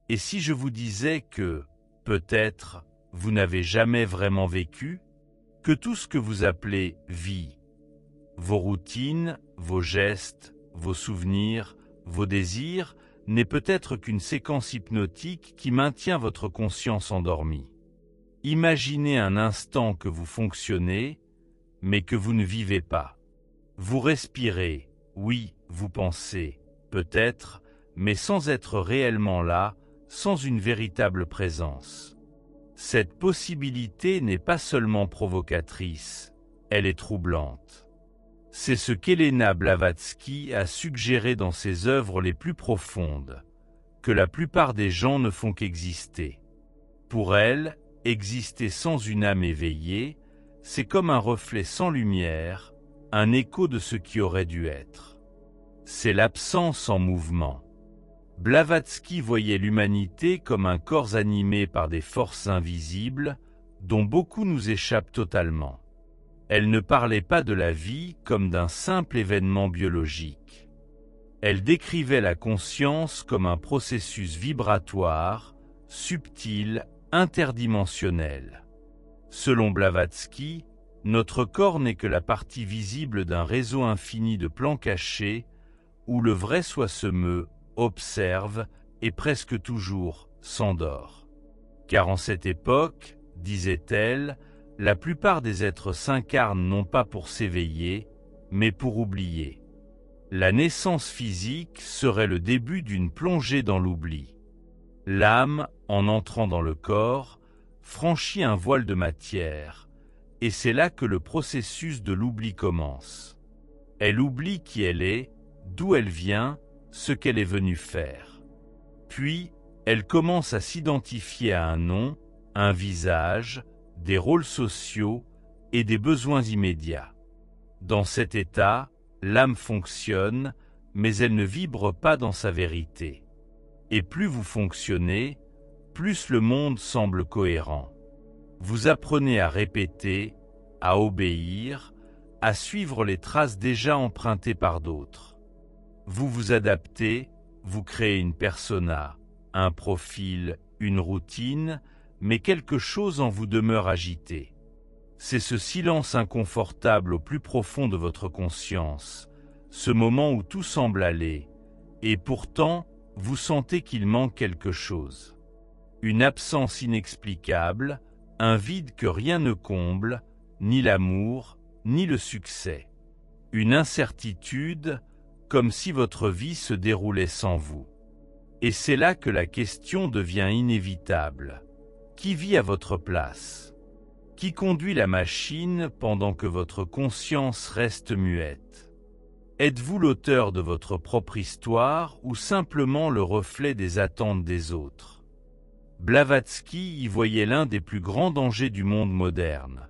Et si je vous disais que, peut-être, vous n'avez jamais vraiment vécu, que tout ce que vous appelez vie, vos routines, vos gestes, vos souvenirs, vos désirs, n'est peut-être qu'une séquence hypnotique qui maintient votre conscience endormie. Imaginez un instant que vous fonctionnez, mais que vous ne vivez pas. Vous respirez, oui, vous pensez, peut-être, mais sans être réellement là, sans une véritable présence. Cette possibilité n'est pas seulement provocatrice, elle est troublante. C'est ce qu'Elena Blavatsky a suggéré dans ses œuvres les plus profondes, que la plupart des gens ne font qu'exister. Pour elle, exister sans une âme éveillée, c'est comme un reflet sans lumière, un écho de ce qui aurait dû être. C'est l'absence en mouvement. Blavatsky voyait l'humanité comme un corps animé par des forces invisibles, dont beaucoup nous échappent totalement. Elle ne parlait pas de la vie comme d'un simple événement biologique. Elle décrivait la conscience comme un processus vibratoire, subtil, interdimensionnel. Selon Blavatsky, notre corps n'est que la partie visible d'un réseau infini de plans cachés, où le vrai soi se meut, observe et presque toujours s'endort. Car en cette époque, disait-elle, la plupart des êtres s'incarnent non pas pour s'éveiller, mais pour oublier. La naissance physique serait le début d'une plongée dans l'oubli. L'âme, en entrant dans le corps, franchit un voile de matière, et c'est là que le processus de l'oubli commence. Elle oublie qui elle est, d'où elle vient, ce qu'elle est venue faire. Puis, elle commence à s'identifier à un nom, un visage, des rôles sociaux et des besoins immédiats. Dans cet état, l'âme fonctionne, mais elle ne vibre pas dans sa vérité. Et plus vous fonctionnez, plus le monde semble cohérent. Vous apprenez à répéter, à obéir, à suivre les traces déjà empruntées par d'autres. Vous vous adaptez, vous créez une persona, un profil, une routine, mais quelque chose en vous demeure agité. C'est ce silence inconfortable au plus profond de votre conscience, ce moment où tout semble aller, et pourtant, vous sentez qu'il manque quelque chose. Une absence inexplicable, un vide que rien ne comble, ni l'amour, ni le succès. Une incertitude, comme si votre vie se déroulait sans vous. Et c'est là que la question devient inévitable. Qui vit à votre place? Qui conduit la machine pendant que votre conscience reste muette? Êtes-vous l'auteur de votre propre histoire ou simplement le reflet des attentes des autres? Blavatsky y voyait l'un des plus grands dangers du monde moderne.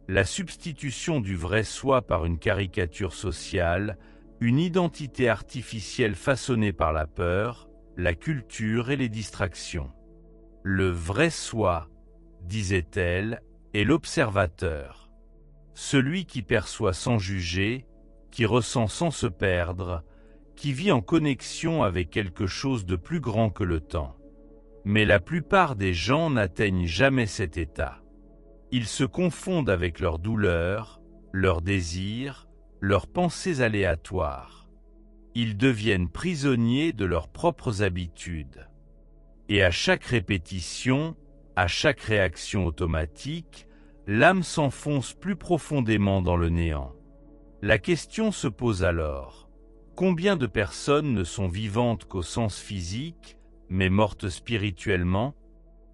La substitution du vrai soi par une caricature sociale, une identité artificielle façonnée par la peur, la culture et les distractions. Le vrai soi, disait-elle, est l'observateur. Celui qui perçoit sans juger, qui ressent sans se perdre, qui vit en connexion avec quelque chose de plus grand que le temps. Mais la plupart des gens n'atteignent jamais cet état. Ils se confondent avec leurs douleurs, leurs désirs, leurs pensées aléatoires. Ils deviennent prisonniers de leurs propres habitudes. Et à chaque répétition, à chaque réaction automatique, l'âme s'enfonce plus profondément dans le néant. La question se pose alors, combien de personnes ne sont vivantes qu'au sens physique, mais mortes spirituellement?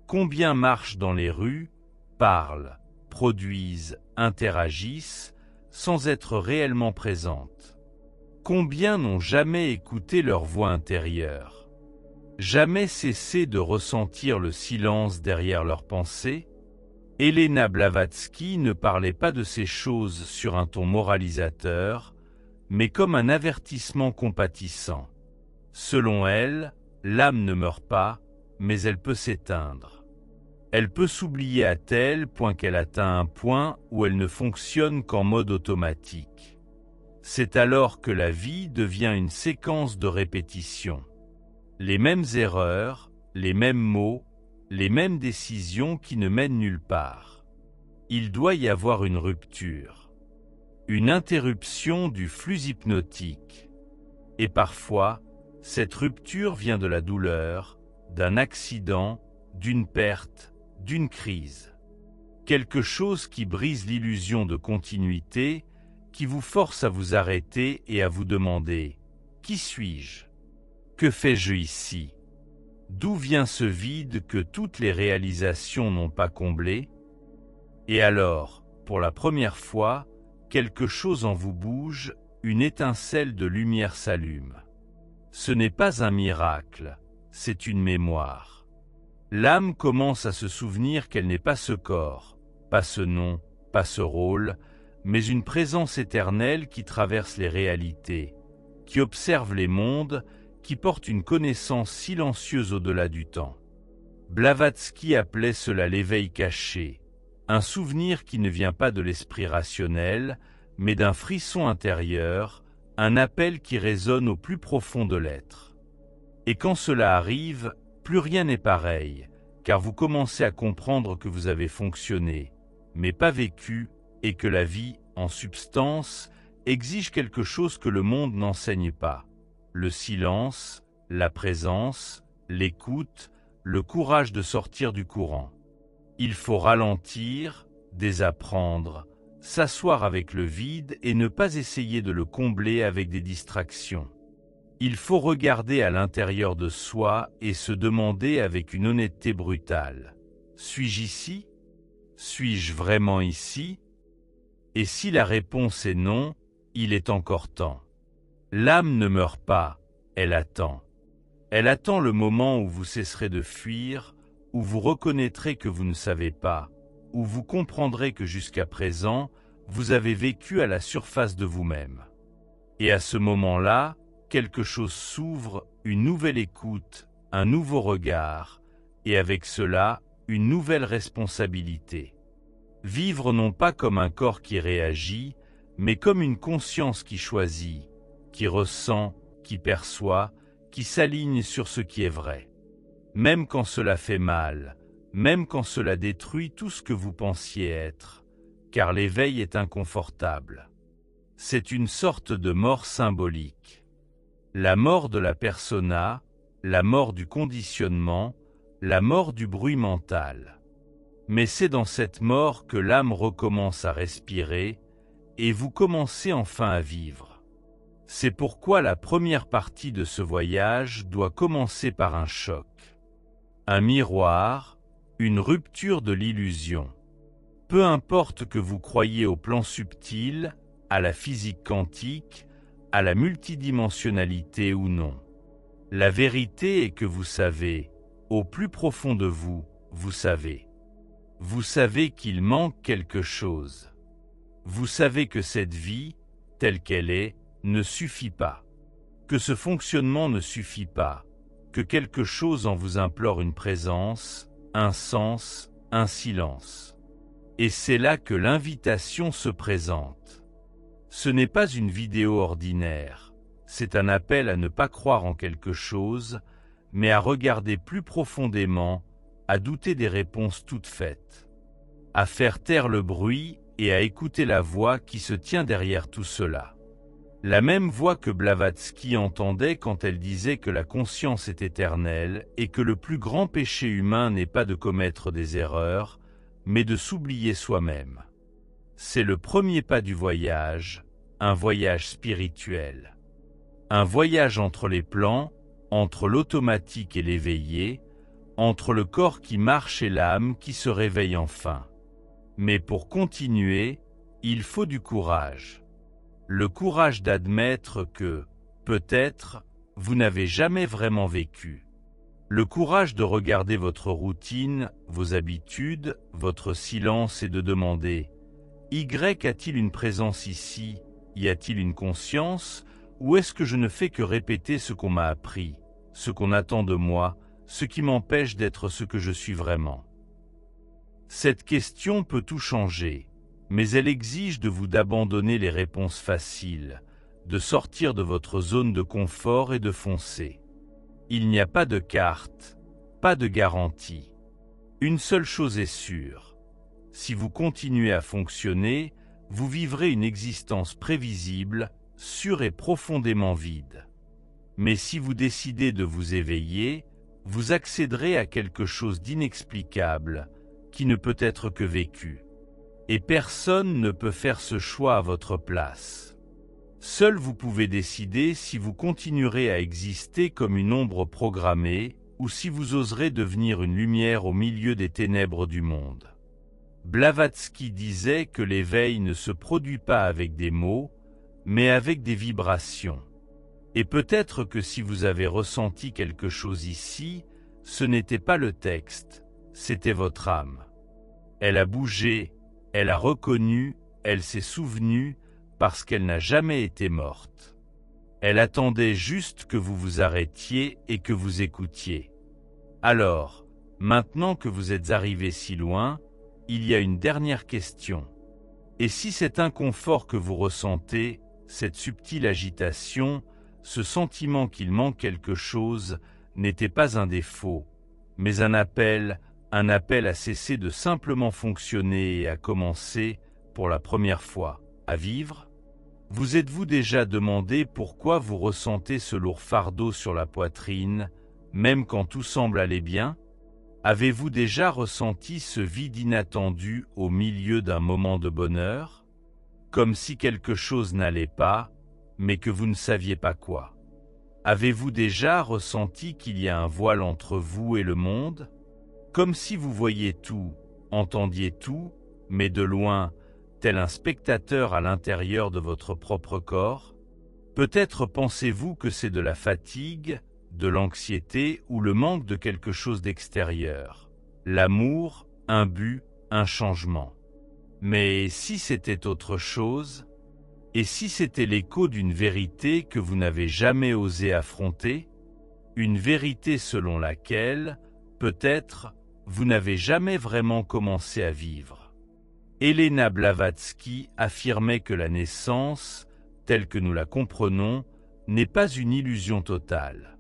Combien marchent dans les rues, parlent, produisent, interagissent, sans être réellement présentes? Combien n'ont jamais écouté leur voix intérieure? Jamais cessé de ressentir le silence derrière leurs pensées? Elena Blavatsky ne parlait pas de ces choses sur un ton moralisateur, mais comme un avertissement compatissant. Selon elle, l'âme ne meurt pas, mais elle peut s'éteindre. Elle peut s'oublier à tel point qu'elle atteint un point où elle ne fonctionne qu'en mode automatique. C'est alors que la vie devient une séquence de répétitions. Les mêmes erreurs, les mêmes mots, les mêmes décisions qui ne mènent nulle part. Il doit y avoir une rupture, une interruption du flux hypnotique. Et parfois, cette rupture vient de la douleur, d'un accident, d'une perte, d'une crise. Quelque chose qui brise l'illusion de continuité, qui vous force à vous arrêter et à vous demander « Qui suis-je ? Que fais-je ici ? D'où vient ce vide que toutes les réalisations n'ont pas comblé ?» Et alors, pour la première fois, quelque chose en vous bouge, une étincelle de lumière s'allume. Ce n'est pas un miracle, c'est une mémoire. L'âme commence à se souvenir qu'elle n'est pas ce corps, pas ce nom, pas ce rôle, mais une présence éternelle qui traverse les réalités, qui observe les mondes, qui porte une connaissance silencieuse au-delà du temps. Blavatsky appelait cela l'éveil caché, un souvenir qui ne vient pas de l'esprit rationnel, mais d'un frisson intérieur, un appel qui résonne au plus profond de l'être. Et quand cela arrive, plus rien n'est pareil, car vous commencez à comprendre que vous avez fonctionné, mais pas vécu, et que la vie, en substance, exige quelque chose que le monde n'enseigne pas. Le silence, la présence, l'écoute, le courage de sortir du courant. Il faut ralentir, désapprendre, s'asseoir avec le vide et ne pas essayer de le combler avec des distractions. Il faut regarder à l'intérieur de soi et se demander avec une honnêteté brutale : suis-je ici ? Suis-je vraiment ici ? Et si la réponse est non, il est encore temps. L'âme ne meurt pas, elle attend. Elle attend le moment où vous cesserez de fuir, où vous reconnaîtrez que vous ne savez pas, où vous comprendrez que jusqu'à présent, vous avez vécu à la surface de vous-même. Et à ce moment-là, quelque chose s'ouvre, une nouvelle écoute, un nouveau regard, et avec cela, une nouvelle responsabilité. Vivre non pas comme un corps qui réagit, mais comme une conscience qui choisit, qui ressent, qui perçoit, qui s'aligne sur ce qui est vrai. Même quand cela fait mal, même quand cela détruit tout ce que vous pensiez être, car l'éveil est inconfortable. C'est une sorte de mort symbolique. La mort de la persona, la mort du conditionnement, la mort du bruit mental. Mais c'est dans cette mort que l'âme recommence à respirer, et vous commencez enfin à vivre. C'est pourquoi la première partie de ce voyage doit commencer par un choc. Un miroir, une rupture de l'illusion. Peu importe que vous croyiez au plan subtil, à la physique quantique, à la multidimensionnalité ou non. La vérité est que vous savez, au plus profond de vous, vous savez. Vous savez qu'il manque quelque chose. Vous savez que cette vie, telle qu'elle est, ne suffit pas. Que ce fonctionnement ne suffit pas. Que quelque chose en vous implore une présence, un sens, un silence. Et c'est là que l'invitation se présente. Ce n'est pas une vidéo ordinaire, c'est un appel à ne pas croire en quelque chose, mais à regarder plus profondément, à douter des réponses toutes faites, à faire taire le bruit et à écouter la voix qui se tient derrière tout cela. La même voix que Blavatsky entendait quand elle disait que la conscience est éternelle et que le plus grand péché humain n'est pas de commettre des erreurs, mais de s'oublier soi-même. C'est le premier pas du voyage, un voyage spirituel. Un voyage entre les plans, entre l'automatique et l'éveillé, entre le corps qui marche et l'âme qui se réveille enfin. Mais pour continuer, il faut du courage. Le courage d'admettre que, peut-être, vous n'avez jamais vraiment vécu. Le courage de regarder votre routine, vos habitudes, votre silence et de demander « Y a-t-il une présence ici? Y a-t-il une conscience? Ou est-ce que je ne fais que répéter ce qu'on m'a appris, ce qu'on attend de moi, ce qui m'empêche d'être ce que je suis vraiment ?» Cette question peut tout changer, mais elle exige de vous d'abandonner les réponses faciles, de sortir de votre zone de confort et de foncer. Il n'y a pas de carte, pas de garantie. Une seule chose est sûre. Si vous continuez à fonctionner, vous vivrez une existence prévisible, sûre et profondément vide. Mais si vous décidez de vous éveiller, vous accéderez à quelque chose d'inexplicable, qui ne peut être que vécu. Et personne ne peut faire ce choix à votre place. Seul vous pouvez décider si vous continuerez à exister comme une ombre programmée, ou si vous oserez devenir une lumière au milieu des ténèbres du monde. Blavatsky disait que l'éveil ne se produit pas avec des mots, mais avec des vibrations. Et peut-être que si vous avez ressenti quelque chose ici, ce n'était pas le texte, c'était votre âme. Elle a bougé, elle a reconnu, elle s'est souvenue, parce qu'elle n'a jamais été morte. Elle attendait juste que vous vous arrêtiez et que vous écoutiez. Alors, maintenant que vous êtes arrivé si loin, il y a une dernière question. Et si cet inconfort que vous ressentez, cette subtile agitation, ce sentiment qu'il manque quelque chose, n'était pas un défaut, mais un appel à cesser de simplement fonctionner et à commencer, pour la première fois, à vivre? Vous êtes-vous déjà demandé pourquoi vous ressentez ce lourd fardeau sur la poitrine, même quand tout semble aller bien? Avez-vous déjà ressenti ce vide inattendu au milieu d'un moment de bonheur? Comme si quelque chose n'allait pas, mais que vous ne saviez pas quoi. Avez-vous déjà ressenti qu'il y a un voile entre vous et le monde? Comme si vous voyiez tout, entendiez tout, mais de loin, tel un spectateur à l'intérieur de votre propre corps? Peut-être pensez-vous que c'est de la fatigue, de l'anxiété ou le manque de quelque chose d'extérieur. L'amour, un but, un changement. Mais si c'était autre chose? Et si c'était l'écho d'une vérité que vous n'avez jamais osé affronter? Une vérité selon laquelle, peut-être, vous n'avez jamais vraiment commencé à vivre. Elena Blavatsky affirmait que la naissance, telle que nous la comprenons, n'est pas une illusion totale.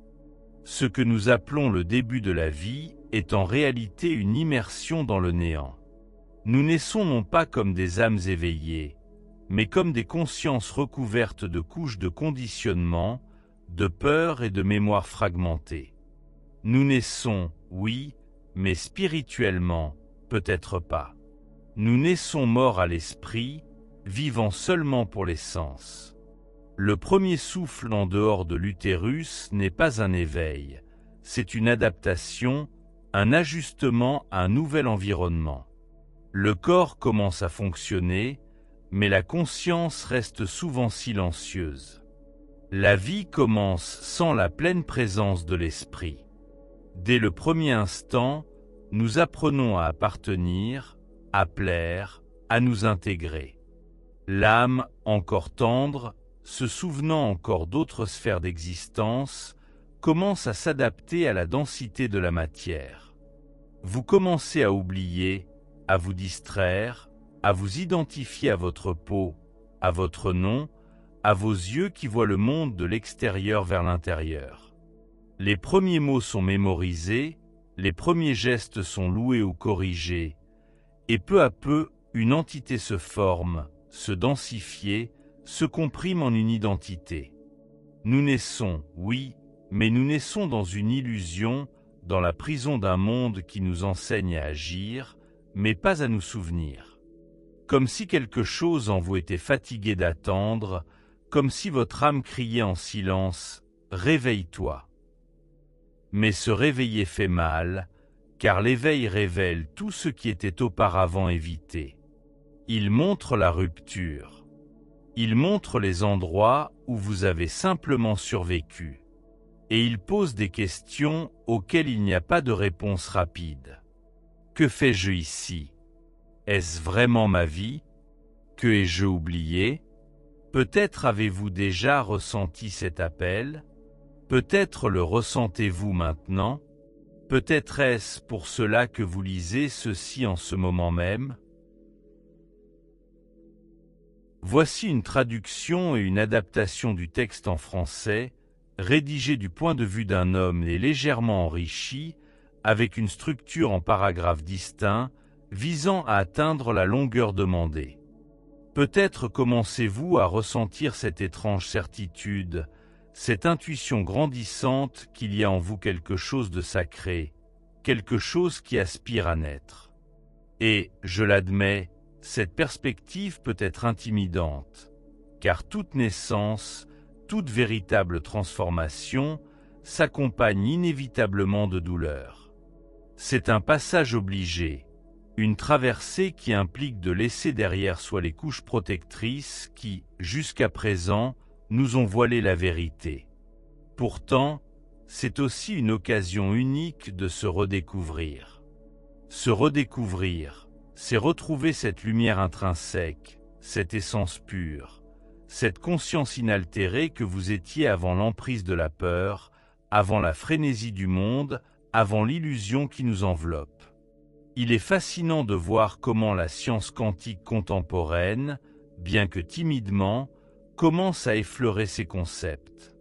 Ce que nous appelons le début de la vie est en réalité une immersion dans le néant. Nous naissons non pas comme des âmes éveillées, mais comme des consciences recouvertes de couches de conditionnement, de peur et de mémoire fragmentée. Nous naissons, oui, mais spirituellement, peut-être pas. Nous naissons morts à l'esprit, vivant seulement pour les sens. Le premier souffle en dehors de l'utérus n'est pas un éveil, c'est une adaptation, un ajustement à un nouvel environnement. Le corps commence à fonctionner, mais la conscience reste souvent silencieuse. La vie commence sans la pleine présence de l'esprit. Dès le premier instant, nous apprenons à appartenir, à plaire, à nous intégrer. L'âme, encore tendre, se souvenant encore d'autres sphères d'existence, commence à s'adapter à la densité de la matière. Vous commencez à oublier, à vous distraire, à vous identifier à votre peau, à votre nom, à vos yeux qui voient le monde de l'extérieur vers l'intérieur. Les premiers mots sont mémorisés, les premiers gestes sont loués ou corrigés, et peu à peu, une entité se forme, se densifie, se comprime en une identité. Nous naissons, oui, mais nous naissons dans une illusion, dans la prison d'un monde qui nous enseigne à agir, mais pas à nous souvenir. Comme si quelque chose en vous était fatigué d'attendre, comme si votre âme criait en silence « Réveille-toi ». Mais se réveiller fait mal, car l'éveil révèle tout ce qui était auparavant évité. Il montre la rupture. Il montre les endroits où vous avez simplement survécu. Et il pose des questions auxquelles il n'y a pas de réponse rapide. Que fais-je ici? Est-ce vraiment ma vie? Que ai-je oublié? Peut-être avez-vous déjà ressenti cet appel? Peut-être le ressentez-vous maintenant? Peut-être est-ce pour cela que vous lisez ceci en ce moment même? Voici une traduction et une adaptation du texte en français, rédigée du point de vue d'un homme et légèrement enrichie, avec une structure en paragraphes distincts, visant à atteindre la longueur demandée. Peut-être commencez-vous à ressentir cette étrange certitude, cette intuition grandissante qu'il y a en vous quelque chose de sacré, quelque chose qui aspire à naître. Et, je l'admets, cette perspective peut être intimidante, car toute naissance, toute véritable transformation s'accompagne inévitablement de douleur. C'est un passage obligé, une traversée qui implique de laisser derrière soi les couches protectrices qui, jusqu'à présent, nous ont voilé la vérité. Pourtant, c'est aussi une occasion unique de se redécouvrir. Se redécouvrir, c'est retrouver cette lumière intrinsèque, cette essence pure, cette conscience inaltérée que vous étiez avant l'emprise de la peur, avant la frénésie du monde, avant l'illusion qui nous enveloppe. Il est fascinant de voir comment la science quantique contemporaine, bien que timidement, commence à effleurer ces concepts.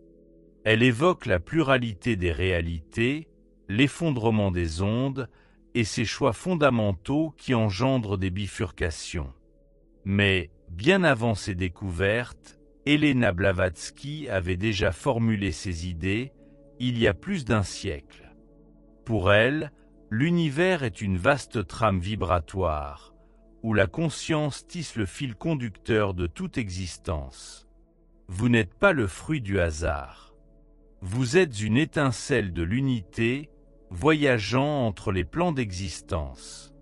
Elle évoque la pluralité des réalités, l'effondrement des ondes et ces choix fondamentaux qui engendrent des bifurcations. Mais, bien avant ces découvertes, Helena Blavatsky avait déjà formulé ces idées, il y a plus d'un siècle. Pour elle, l'univers est une vaste trame vibratoire, où la conscience tisse le fil conducteur de toute existence. Vous n'êtes pas le fruit du hasard. Vous êtes une étincelle de l'unité, voyageant entre les plans d'existence.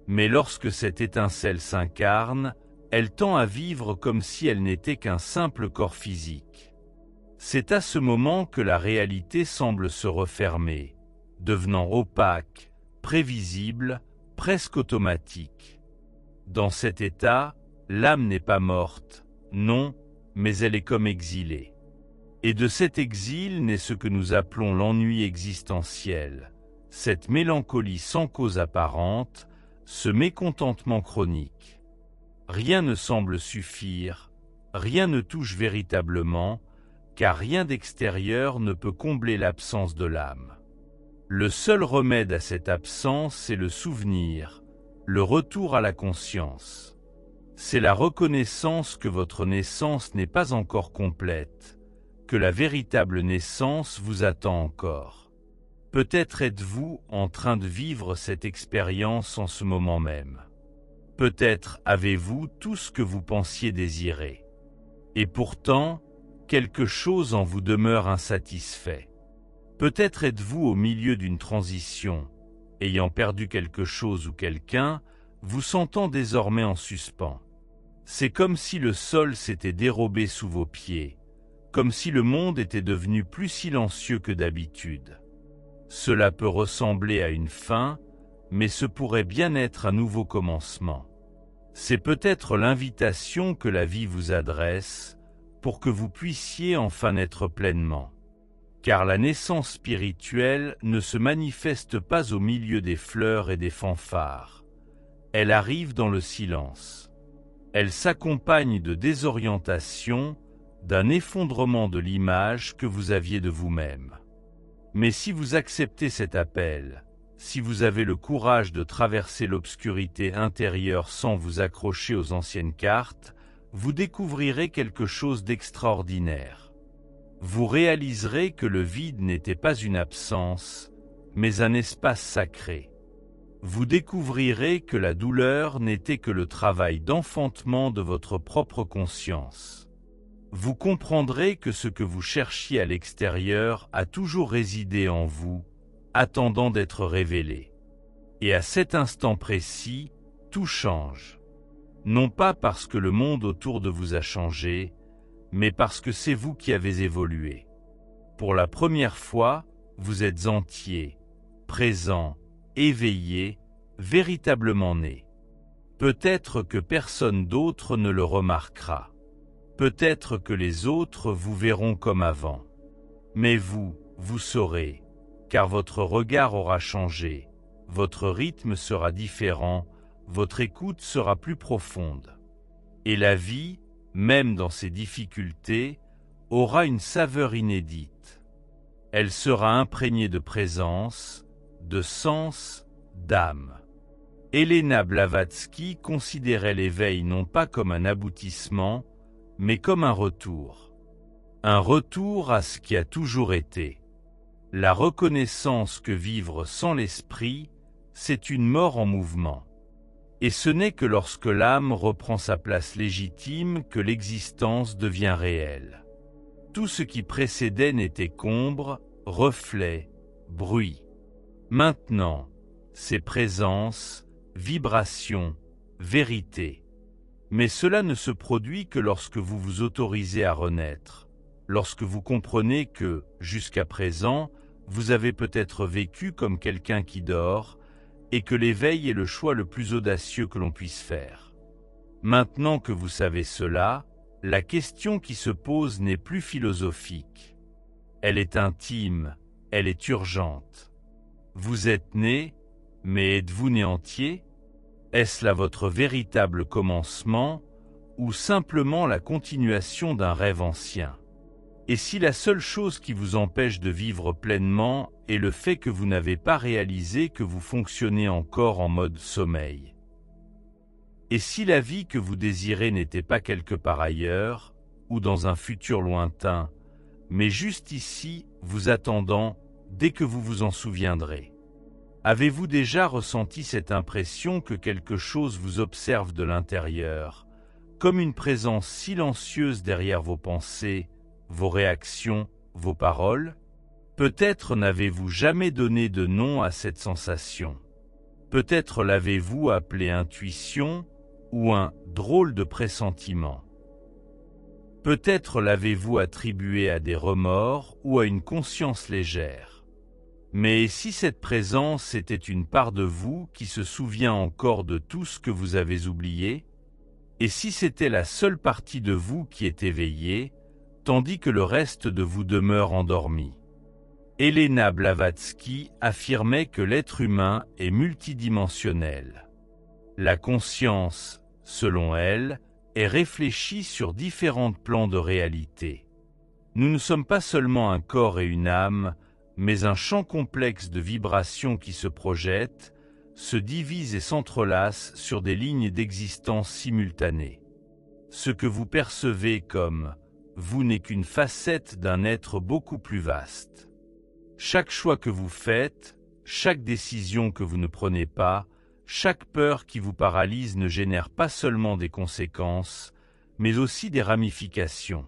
Mais lorsque cette étincelle s'incarne, elle tend à vivre comme si elle n'était qu'un simple corps physique. C'est à ce moment que la réalité semble se refermer, devenant opaque, prévisible, presque automatique. Dans cet état, l'âme n'est pas morte, non, mais elle est comme exilée. Et de cet exil naît ce que nous appelons l'ennui existentiel, cette mélancolie sans cause apparente, ce mécontentement chronique. Rien ne semble suffire, rien ne touche véritablement, car rien d'extérieur ne peut combler l'absence de l'âme. Le seul remède à cette absence, c'est le souvenir, le retour à la conscience. C'est la reconnaissance que votre naissance n'est pas encore complète, que la véritable naissance vous attend encore. Peut-être êtes-vous en train de vivre cette expérience en ce moment même. Peut-être avez-vous tout ce que vous pensiez désirer. Et pourtant, quelque chose en vous demeure insatisfait. Peut-être êtes-vous au milieu d'une transition, ayant perdu quelque chose ou quelqu'un, vous sentant désormais en suspens. C'est comme si le sol s'était dérobé sous vos pieds, comme si le monde était devenu plus silencieux que d'habitude. Cela peut ressembler à une fin, mais ce pourrait bien être un nouveau commencement. C'est peut-être l'invitation que la vie vous adresse pour que vous puissiez enfin naître pleinement. Car la naissance spirituelle ne se manifeste pas au milieu des fleurs et des fanfares. Elle arrive dans le silence. Elle s'accompagne de désorientation, d'un effondrement de l'image que vous aviez de vous-même. Mais si vous acceptez cet appel, si vous avez le courage de traverser l'obscurité intérieure sans vous accrocher aux anciennes cartes, vous découvrirez quelque chose d'extraordinaire. Vous réaliserez que le vide n'était pas une absence, mais un espace sacré. Vous découvrirez que la douleur n'était que le travail d'enfantement de votre propre conscience. Vous comprendrez que ce que vous cherchiez à l'extérieur a toujours résidé en vous, attendant d'être révélé. Et à cet instant précis, tout change. Non pas parce que le monde autour de vous a changé, mais parce que c'est vous qui avez évolué. Pour la première fois, vous êtes entier, présent, éveillé, véritablement né. Peut-être que personne d'autre ne le remarquera. Peut-être que les autres vous verront comme avant. Mais vous, vous saurez, car votre regard aura changé, votre rythme sera différent, votre écoute sera plus profonde. Et la vie, même dans ses difficultés, aura une saveur inédite. Elle sera imprégnée de présence, de sens, d'âme. Helena Blavatsky considérait l'éveil non pas comme un aboutissement, mais comme un retour. Un retour à ce qui a toujours été. La reconnaissance que vivre sans l'esprit, c'est une mort en mouvement. Et ce n'est que lorsque l'âme reprend sa place légitime que l'existence devient réelle. Tout ce qui précédait n'était qu'ombre, reflet, bruit. Maintenant, c'est présence, vibration, vérité. Mais cela ne se produit que lorsque vous vous autorisez à renaître, lorsque vous comprenez que, jusqu'à présent, vous avez peut-être vécu comme quelqu'un qui dort, et que l'éveil est le choix le plus audacieux que l'on puisse faire. Maintenant que vous savez cela, la question qui se pose n'est plus philosophique. Elle est intime, elle est urgente. Vous êtes né, mais êtes-vous né entier? Est-ce là votre véritable commencement, ou simplement la continuation d'un rêve ancien? Et si la seule chose qui vous empêche de vivre pleinement est le fait que vous n'avez pas réalisé que vous fonctionnez encore en mode sommeil? Et si la vie que vous désirez n'était pas quelque part ailleurs, ou dans un futur lointain, mais juste ici, vous attendant, dès que vous vous en souviendrez? Avez-vous déjà ressenti cette impression que quelque chose vous observe de l'intérieur, comme une présence silencieuse derrière vos pensées, vos réactions, vos paroles? Peut-être n'avez-vous jamais donné de nom à cette sensation. Peut-être l'avez-vous appelée intuition ou un drôle de pressentiment. Peut-être l'avez-vous attribué à des remords ou à une conscience légère. Mais si cette présence était une part de vous qui se souvient encore de tout ce que vous avez oublié? Et si c'était la seule partie de vous qui est éveillée, tandis que le reste de vous demeure endormi? Helena Blavatsky affirmait que l'être humain est multidimensionnel. La conscience, selon elle, est réfléchie sur différents plans de réalité. Nous ne sommes pas seulement un corps et une âme, mais un champ complexe de vibrations qui se projettent, se divisent et s'entrelacent sur des lignes d'existence simultanées. Ce que vous percevez comme « vous » n'est qu'une facette d'un être beaucoup plus vaste. Chaque choix que vous faites, chaque décision que vous ne prenez pas, chaque peur qui vous paralyse ne génère pas seulement des conséquences, mais aussi des ramifications.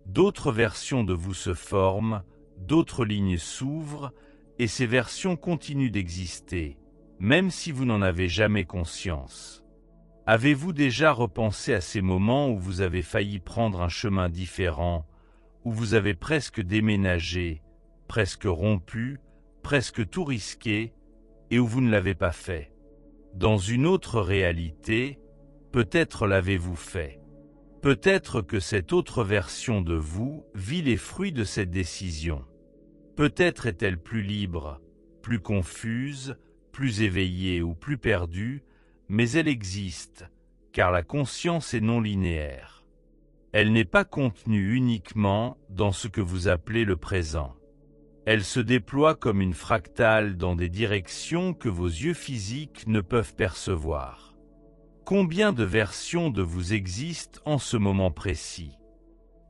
D'autres versions de vous se forment, d'autres lignes s'ouvrent, et ces versions continuent d'exister, même si vous n'en avez jamais conscience. Avez-vous déjà repensé à ces moments où vous avez failli prendre un chemin différent, où vous avez presque déménagé, presque rompu, presque tout risqué, et où vous ne l'avez pas fait? Dans une autre réalité, peut-être l'avez-vous fait. Peut-être que cette autre version de vous vit les fruits de cette décision. Peut-être est-elle plus libre, plus confuse, plus éveillée ou plus perdue, mais elle existe, car la conscience est non linéaire. Elle n'est pas contenue uniquement dans ce que vous appelez le présent. Elle se déploie comme une fractale dans des directions que vos yeux physiques ne peuvent percevoir. Combien de versions de vous existent en ce moment précis?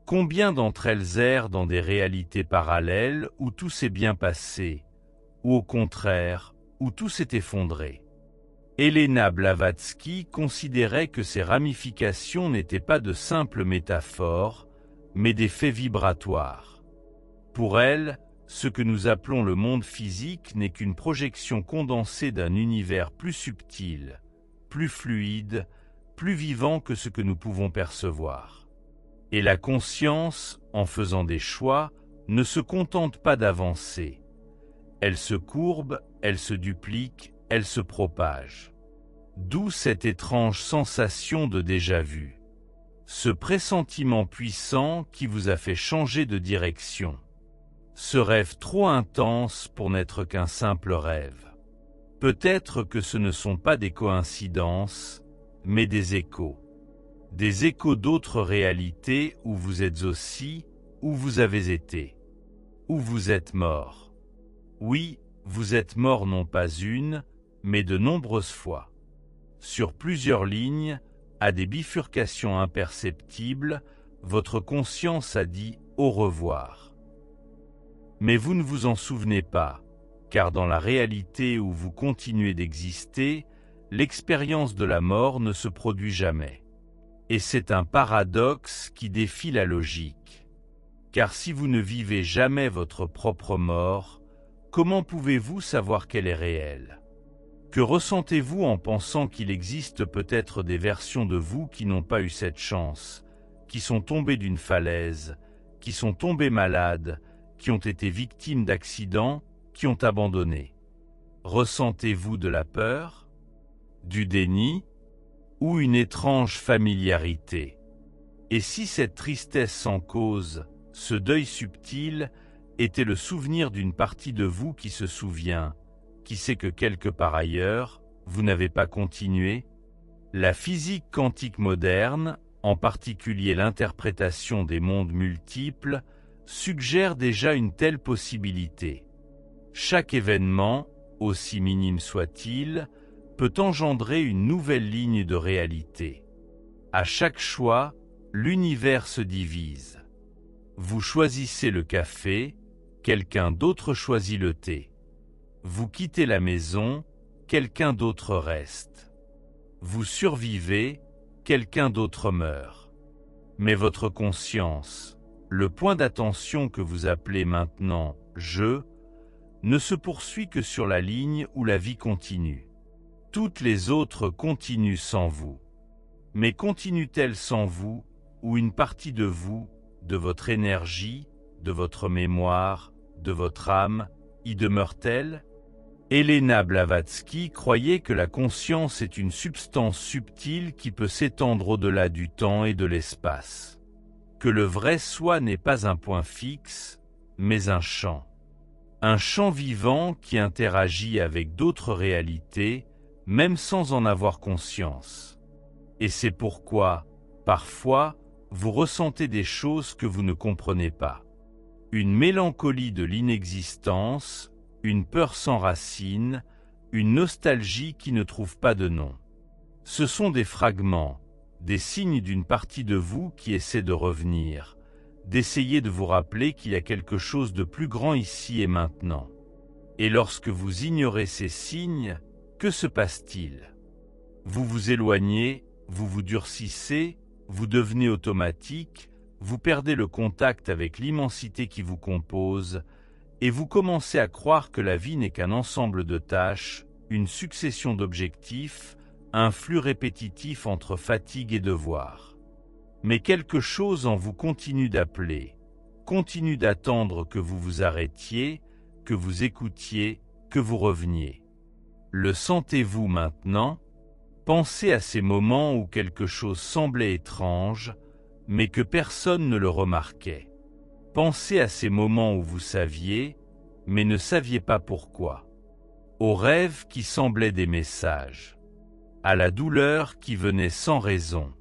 Combien d'entre elles errent dans des réalités parallèles où tout s'est bien passé, ou au contraire, où tout s'est effondré? Helena Blavatsky considérait que ces ramifications n'étaient pas de simples métaphores, mais des faits vibratoires. Pour elle, ce que nous appelons le monde physique n'est qu'une projection condensée d'un univers plus subtil, plus fluide, plus vivant que ce que nous pouvons percevoir. Et la conscience, en faisant des choix, ne se contente pas d'avancer. Elle se courbe, elle se duplique, elle se propage. D'où cette étrange sensation de déjà-vu. Ce pressentiment puissant qui vous a fait changer de direction. Ce rêve trop intense pour n'être qu'un simple rêve. Peut-être que ce ne sont pas des coïncidences, mais des échos. Des échos d'autres réalités où vous êtes aussi, où vous avez été, où vous êtes mort. Oui, vous êtes mort non pas une, mais de nombreuses fois. Sur plusieurs lignes, à des bifurcations imperceptibles, votre conscience a dit au revoir. Mais vous ne vous en souvenez pas, car dans la réalité où vous continuez d'exister, l'expérience de la mort ne se produit jamais. Et c'est un paradoxe qui défie la logique. Car si vous ne vivez jamais votre propre mort, comment pouvez-vous savoir qu'elle est réelle? Que ressentez-vous en pensant qu'il existe peut-être des versions de vous qui n'ont pas eu cette chance, qui sont tombées d'une falaise, qui sont tombées malades, qui ont été victimes d'accidents, qui ont abandonné? Ressentez-vous de la peur, du déni, ou une étrange familiarité? Et si cette tristesse sans cause, ce deuil subtil, était le souvenir d'une partie de vous qui se souvient, qui sait que quelque part ailleurs, vous n'avez pas continué? La physique quantique moderne, en particulier l'interprétation des mondes multiples, suggère déjà une telle possibilité. Chaque événement, aussi minime soit-il, peut engendrer une nouvelle ligne de réalité. À chaque choix, l'univers se divise. Vous choisissez le café, quelqu'un d'autre choisit le thé. Vous quittez la maison, quelqu'un d'autre reste. Vous survivez, quelqu'un d'autre meurt. Mais votre conscience, le point d'attention que vous appelez maintenant « je », ne se poursuit que sur la ligne où la vie continue. Toutes les autres continuent sans vous. Mais continuent-elles sans vous, ou une partie de vous, de votre énergie, de votre mémoire, de votre âme, y demeure-t-elle? Helena Blavatsky croyait que la conscience est une substance subtile qui peut s'étendre au-delà du temps et de l'espace. Que le vrai soi n'est pas un point fixe, mais un champ. Un champ vivant qui interagit avec d'autres réalités, même sans en avoir conscience. Et c'est pourquoi, parfois, vous ressentez des choses que vous ne comprenez pas. Une mélancolie de l'inexistence, une peur sans racine, une nostalgie qui ne trouve pas de nom. Ce sont des fragments, des signes d'une partie de vous qui essaie de revenir, d'essayer de vous rappeler qu'il y a quelque chose de plus grand ici et maintenant. Et lorsque vous ignorez ces signes, que se passe-t-il? Vous vous éloignez, vous vous durcissez, vous devenez automatique, vous perdez le contact avec l'immensité qui vous compose, et vous commencez à croire que la vie n'est qu'un ensemble de tâches, une succession d'objectifs, un flux répétitif entre fatigue et devoir. Mais quelque chose en vous continue d'appeler, continue d'attendre que vous vous arrêtiez, que vous écoutiez, que vous reveniez. Le sentez-vous maintenant? Pensez à ces moments où quelque chose semblait étrange, mais que personne ne le remarquait. Pensez à ces moments où vous saviez, mais ne saviez pas pourquoi. Aux rêves qui semblaient des messages. À la douleur qui venait sans raison.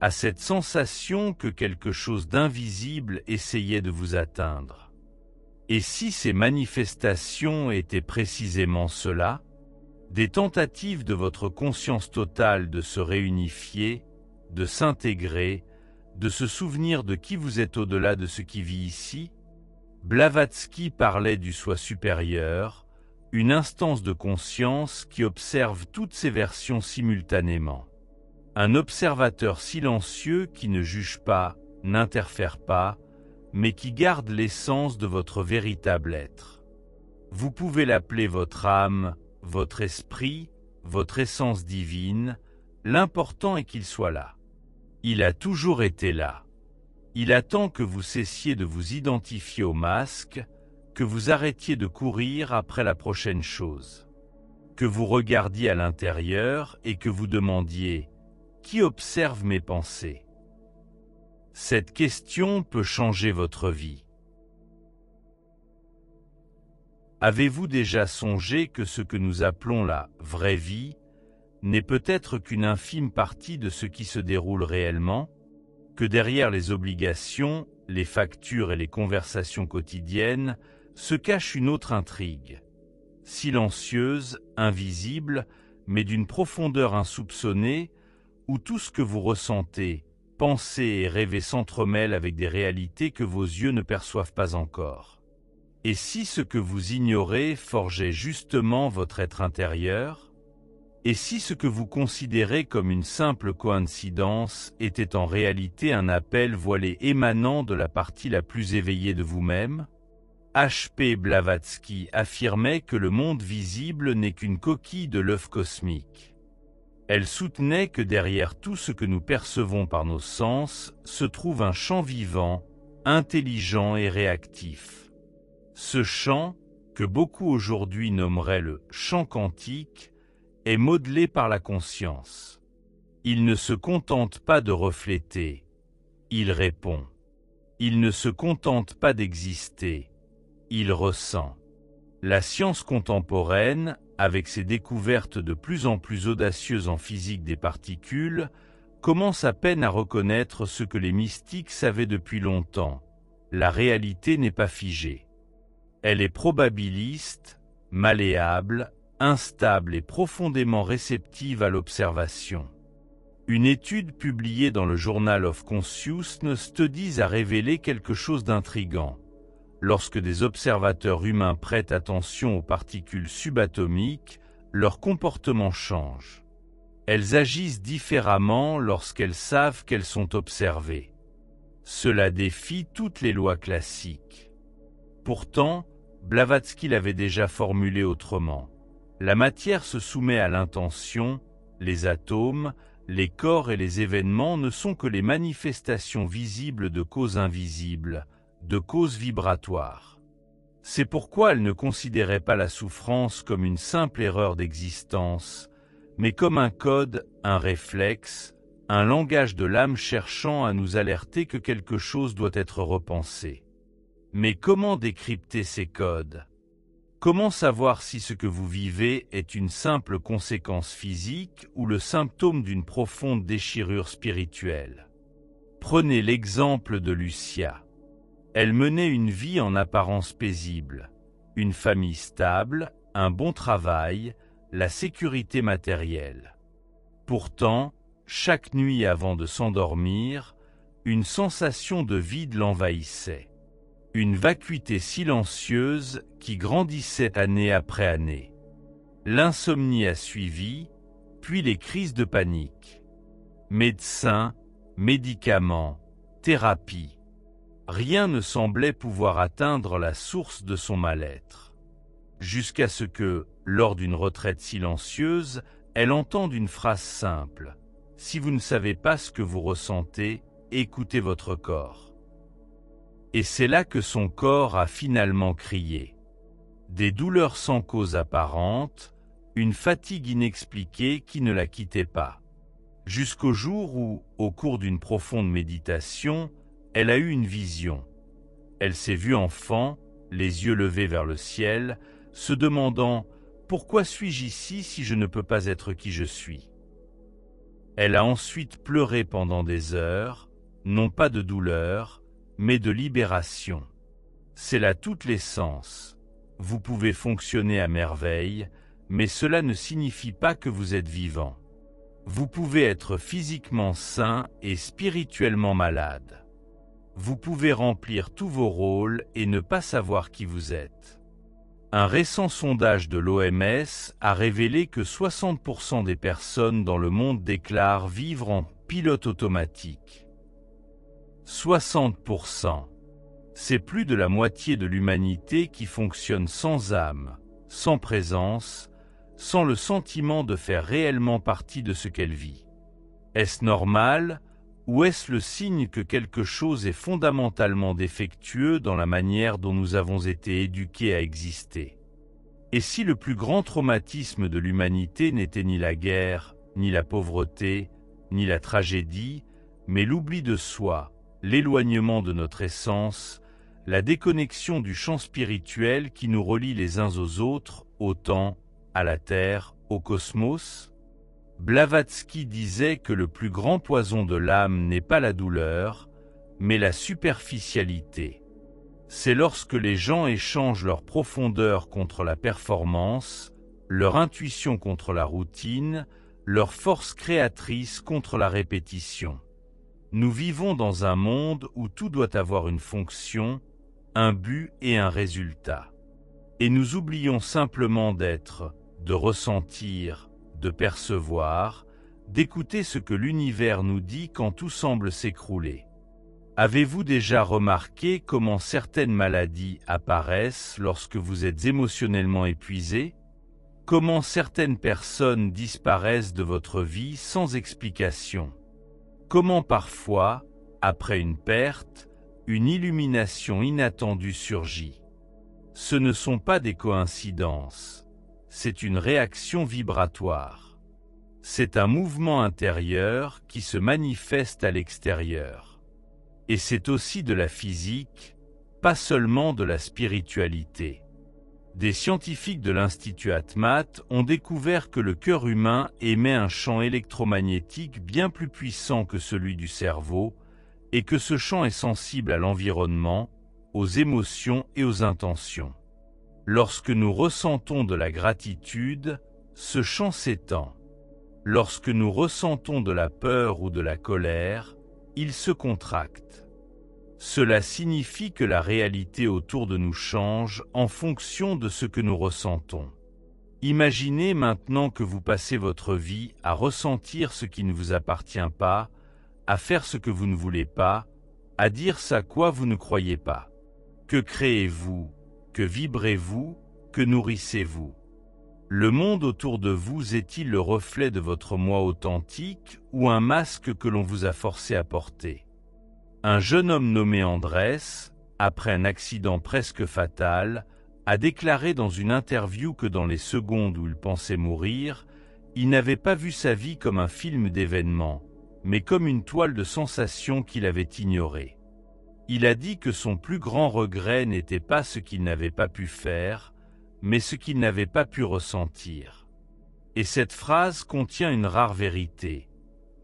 À cette sensation que quelque chose d'invisible essayait de vous atteindre. Et si ces manifestations étaient précisément cela? Des tentatives de votre conscience totale de se réunifier, de s'intégrer, de se souvenir de qui vous êtes au-delà de ce qui vit ici? Blavatsky parlait du soi supérieur, une instance de conscience qui observe toutes ces versions simultanément. Un observateur silencieux qui ne juge pas, n'interfère pas, mais qui garde l'essence de votre véritable être. Vous pouvez l'appeler votre âme, votre esprit, votre essence divine, l'important est qu'il soit là. Il a toujours été là. Il attend que vous cessiez de vous identifier au masque, que vous arrêtiez de courir après la prochaine chose. Que vous regardiez à l'intérieur et que vous demandiez « Qui observe mes pensées ?» Cette question peut changer votre vie. Avez-vous déjà songé que ce que nous appelons la « vraie vie » n'est peut-être qu'une infime partie de ce qui se déroule réellement? Que derrière les obligations, les factures et les conversations quotidiennes se cache une autre intrigue, silencieuse, invisible, mais d'une profondeur insoupçonnée, où tout ce que vous ressentez, pensez et rêvez s'entremêlent avec des réalités que vos yeux ne perçoivent pas encore. Et si ce que vous ignorez forgeait justement votre être intérieur? Et si ce que vous considérez comme une simple coïncidence était en réalité un appel voilé émanant de la partie la plus éveillée de vous-même? H.P. Blavatsky affirmait que le monde visible n'est qu'une coquille de l'œuf cosmique. Elle soutenait que derrière tout ce que nous percevons par nos sens se trouve un champ vivant, intelligent et réactif. Ce champ, que beaucoup aujourd'hui nommeraient le champ quantique, est modelé par la conscience. Il ne se contente pas de refléter, il répond. Il ne se contente pas d'exister, il ressent. La science contemporaine, avec ses découvertes de plus en plus audacieuses en physique des particules, commence à peine à reconnaître ce que les mystiques savaient depuis longtemps. La réalité n'est pas figée. Elle est probabiliste, malléable, instable et profondément réceptive à l'observation. Une étude publiée dans le Journal of Consciousness Studies a révélé quelque chose d'intrigant. Lorsque des observateurs humains prêtent attention aux particules subatomiques, leur comportement change. Elles agissent différemment lorsqu'elles savent qu'elles sont observées. Cela défie toutes les lois classiques. Pourtant, Blavatsky l'avait déjà formulé autrement. La matière se soumet à l'intention, les atomes, les corps et les événements ne sont que les manifestations visibles de causes invisibles, de causes vibratoires. C'est pourquoi elle ne considérait pas la souffrance comme une simple erreur d'existence, mais comme un code, un réflexe, un langage de l'âme cherchant à nous alerter que quelque chose doit être repensé. Mais comment décrypter ces codes? Comment savoir si ce que vous vivez est une simple conséquence physique ou le symptôme d'une profonde déchirure spirituelle? Prenez l'exemple de Lucia. Elle menait une vie en apparence paisible, une famille stable, un bon travail, la sécurité matérielle. Pourtant, chaque nuit avant de s'endormir, une sensation de vide l'envahissait. Une vacuité silencieuse qui grandissait année après année. L'insomnie a suivi, puis les crises de panique. Médecins, médicaments, thérapie. Rien ne semblait pouvoir atteindre la source de son mal-être. Jusqu'à ce que, lors d'une retraite silencieuse, elle entende une phrase simple. Si vous ne savez pas ce que vous ressentez, écoutez votre corps. Et c'est là que son corps a finalement crié. Des douleurs sans cause apparente, une fatigue inexpliquée qui ne la quittait pas. Jusqu'au jour où, au cours d'une profonde méditation, elle a eu une vision. Elle s'est vue enfant, les yeux levés vers le ciel, se demandant « Pourquoi suis-je ici si je ne peux pas être qui je suis ?» Elle a ensuite pleuré pendant des heures, non pas de douleur, mais de libération. C'est là toute l'essence. Vous pouvez fonctionner à merveille, mais cela ne signifie pas que vous êtes vivant. Vous pouvez être physiquement sain et spirituellement malade. Vous pouvez remplir tous vos rôles et ne pas savoir qui vous êtes. Un récent sondage de l'OMS a révélé que 60% des personnes dans le monde déclarent vivre en pilote automatique. 60%. C'est plus de la moitié de l'humanité qui fonctionne sans âme, sans présence, sans le sentiment de faire réellement partie de ce qu'elle vit. Est-ce normal, ou est-ce le signe que quelque chose est fondamentalement défectueux dans la manière dont nous avons été éduqués à exister? Et si le plus grand traumatisme de l'humanité n'était ni la guerre, ni la pauvreté, ni la tragédie, mais l'oubli de soi, l'éloignement de notre essence, la déconnexion du champ spirituel qui nous relie les uns aux autres, au temps, à la terre, au cosmos? Blavatsky disait que le plus grand poison de l'âme n'est pas la douleur, mais la superficialité. C'est lorsque les gens échangent leur profondeur contre la performance, leur intuition contre la routine, leur force créatrice contre la répétition. Nous vivons dans un monde où tout doit avoir une fonction, un but et un résultat. Et nous oublions simplement d'être, de ressentir, de percevoir, d'écouter ce que l'univers nous dit quand tout semble s'écrouler. Avez-vous déjà remarqué comment certaines maladies apparaissent lorsque vous êtes émotionnellement épuisé? Comment certaines personnes disparaissent de votre vie sans explication? Comment parfois, après une perte, une illumination inattendue surgit? Ce ne sont pas des coïncidences, c'est une réaction vibratoire. C'est un mouvement intérieur qui se manifeste à l'extérieur. Et c'est aussi de la physique, pas seulement de la spiritualité. Des scientifiques de l'Institut Atmat ont découvert que le cœur humain émet un champ électromagnétique bien plus puissant que celui du cerveau, et que ce champ est sensible à l'environnement, aux émotions et aux intentions. Lorsque nous ressentons de la gratitude, ce champ s'étend. Lorsque nous ressentons de la peur ou de la colère, il se contracte. Cela signifie que la réalité autour de nous change en fonction de ce que nous ressentons. Imaginez maintenant que vous passez votre vie à ressentir ce qui ne vous appartient pas, à faire ce que vous ne voulez pas, à dire ce à quoi vous ne croyez pas. Que créez-vous? Que vibrez-vous? Que nourrissez-vous? Le monde autour de vous est-il le reflet de votre moi authentique ou un masque que l'on vous a forcé à porter? Un jeune homme nommé Andrés, après un accident presque fatal, a déclaré dans une interview que dans les secondes où il pensait mourir, il n'avait pas vu sa vie comme un film d'événements, mais comme une toile de sensations qu'il avait ignorée. Il a dit que son plus grand regret n'était pas ce qu'il n'avait pas pu faire, mais ce qu'il n'avait pas pu ressentir. Et cette phrase contient une rare vérité.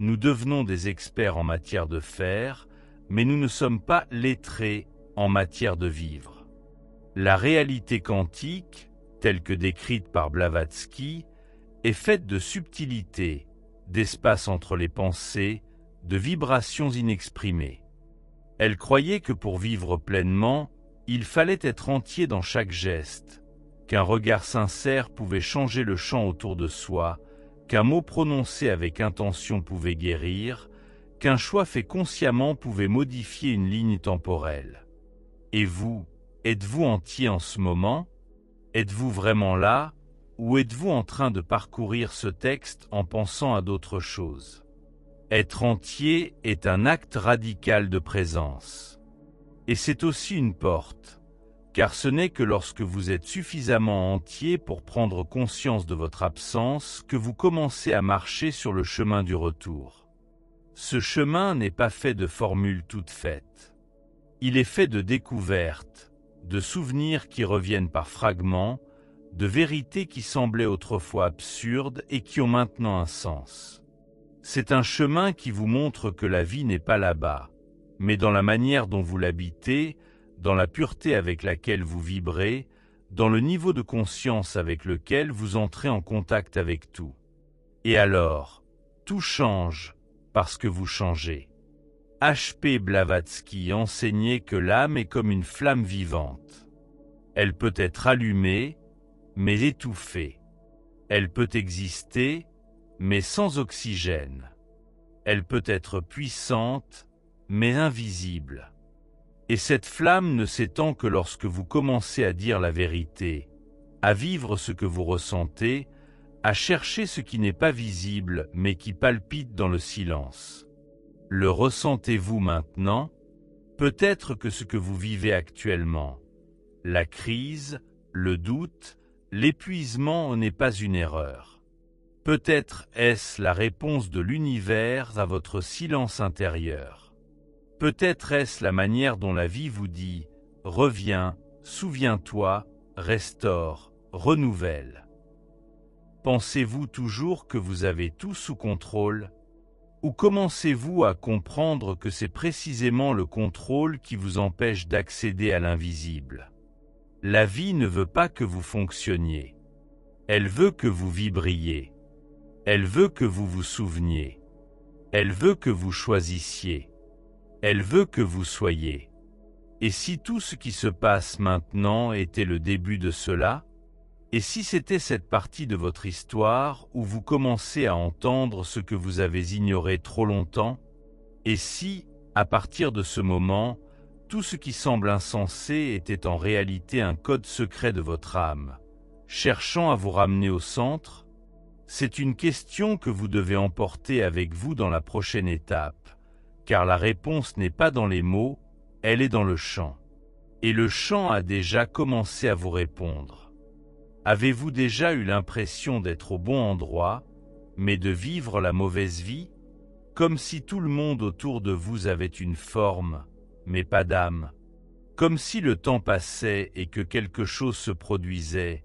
Nous devenons des experts en matière de faire, mais nous ne sommes pas lettrés en matière de vivre. La réalité quantique, telle que décrite par Blavatsky, est faite de subtilité, d'espace entre les pensées, de vibrations inexprimées. Elle croyait que pour vivre pleinement, il fallait être entier dans chaque geste, qu'un regard sincère pouvait changer le champ autour de soi, qu'un mot prononcé avec intention pouvait guérir, qu'un choix fait consciemment pouvait modifier une ligne temporelle. Et vous, êtes-vous entier en ce moment? Êtes-vous vraiment là? Ou êtes-vous en train de parcourir ce texte en pensant à d'autres choses? Être entier est un acte radical de présence. Et c'est aussi une porte, car ce n'est que lorsque vous êtes suffisamment entier pour prendre conscience de votre absence que vous commencez à marcher sur le chemin du retour. Ce chemin n'est pas fait de formules toutes faites. Il est fait de découvertes, de souvenirs qui reviennent par fragments, de vérités qui semblaient autrefois absurdes et qui ont maintenant un sens. C'est un chemin qui vous montre que la vie n'est pas là-bas, mais dans la manière dont vous l'habitez, dans la pureté avec laquelle vous vibrez, dans le niveau de conscience avec lequel vous entrez en contact avec tout. Et alors, tout change, parce que vous changez. H.P. Blavatsky enseignait que l'âme est comme une flamme vivante. Elle peut être allumée, mais étouffée. Elle peut exister, mais sans oxygène. Elle peut être puissante, mais invisible. Et cette flamme ne s'étend que lorsque vous commencez à dire la vérité, à vivre ce que vous ressentez, à chercher ce qui n'est pas visible mais qui palpite dans le silence. Le ressentez-vous maintenant? Peut-être que ce que vous vivez actuellement, la crise, le doute, l'épuisement n'est pas une erreur. Peut-être est-ce la réponse de l'univers à votre silence intérieur. Peut-être est-ce la manière dont la vie vous dit « Reviens, souviens-toi, restaure, renouvelle ». Pensez-vous toujours que vous avez tout sous contrôle? Ou commencez-vous à comprendre que c'est précisément le contrôle qui vous empêche d'accéder à l'invisible? La vie ne veut pas que vous fonctionniez. Elle veut que vous vibriez. Elle veut que vous vous souveniez. Elle veut que vous choisissiez. Elle veut que vous soyez. Et si tout ce qui se passe maintenant était le début de cela? Et si c'était cette partie de votre histoire où vous commencez à entendre ce que vous avez ignoré trop longtemps? Et si, à partir de ce moment, tout ce qui semble insensé était en réalité un code secret de votre âme, cherchant à vous ramener au centre? C'est une question que vous devez emporter avec vous dans la prochaine étape, car la réponse n'est pas dans les mots, elle est dans le chant. Et le chant a déjà commencé à vous répondre. Avez-vous déjà eu l'impression d'être au bon endroit, mais de vivre la mauvaise vie? Comme si tout le monde autour de vous avait une forme, mais pas d'âme. Comme si le temps passait et que quelque chose se produisait,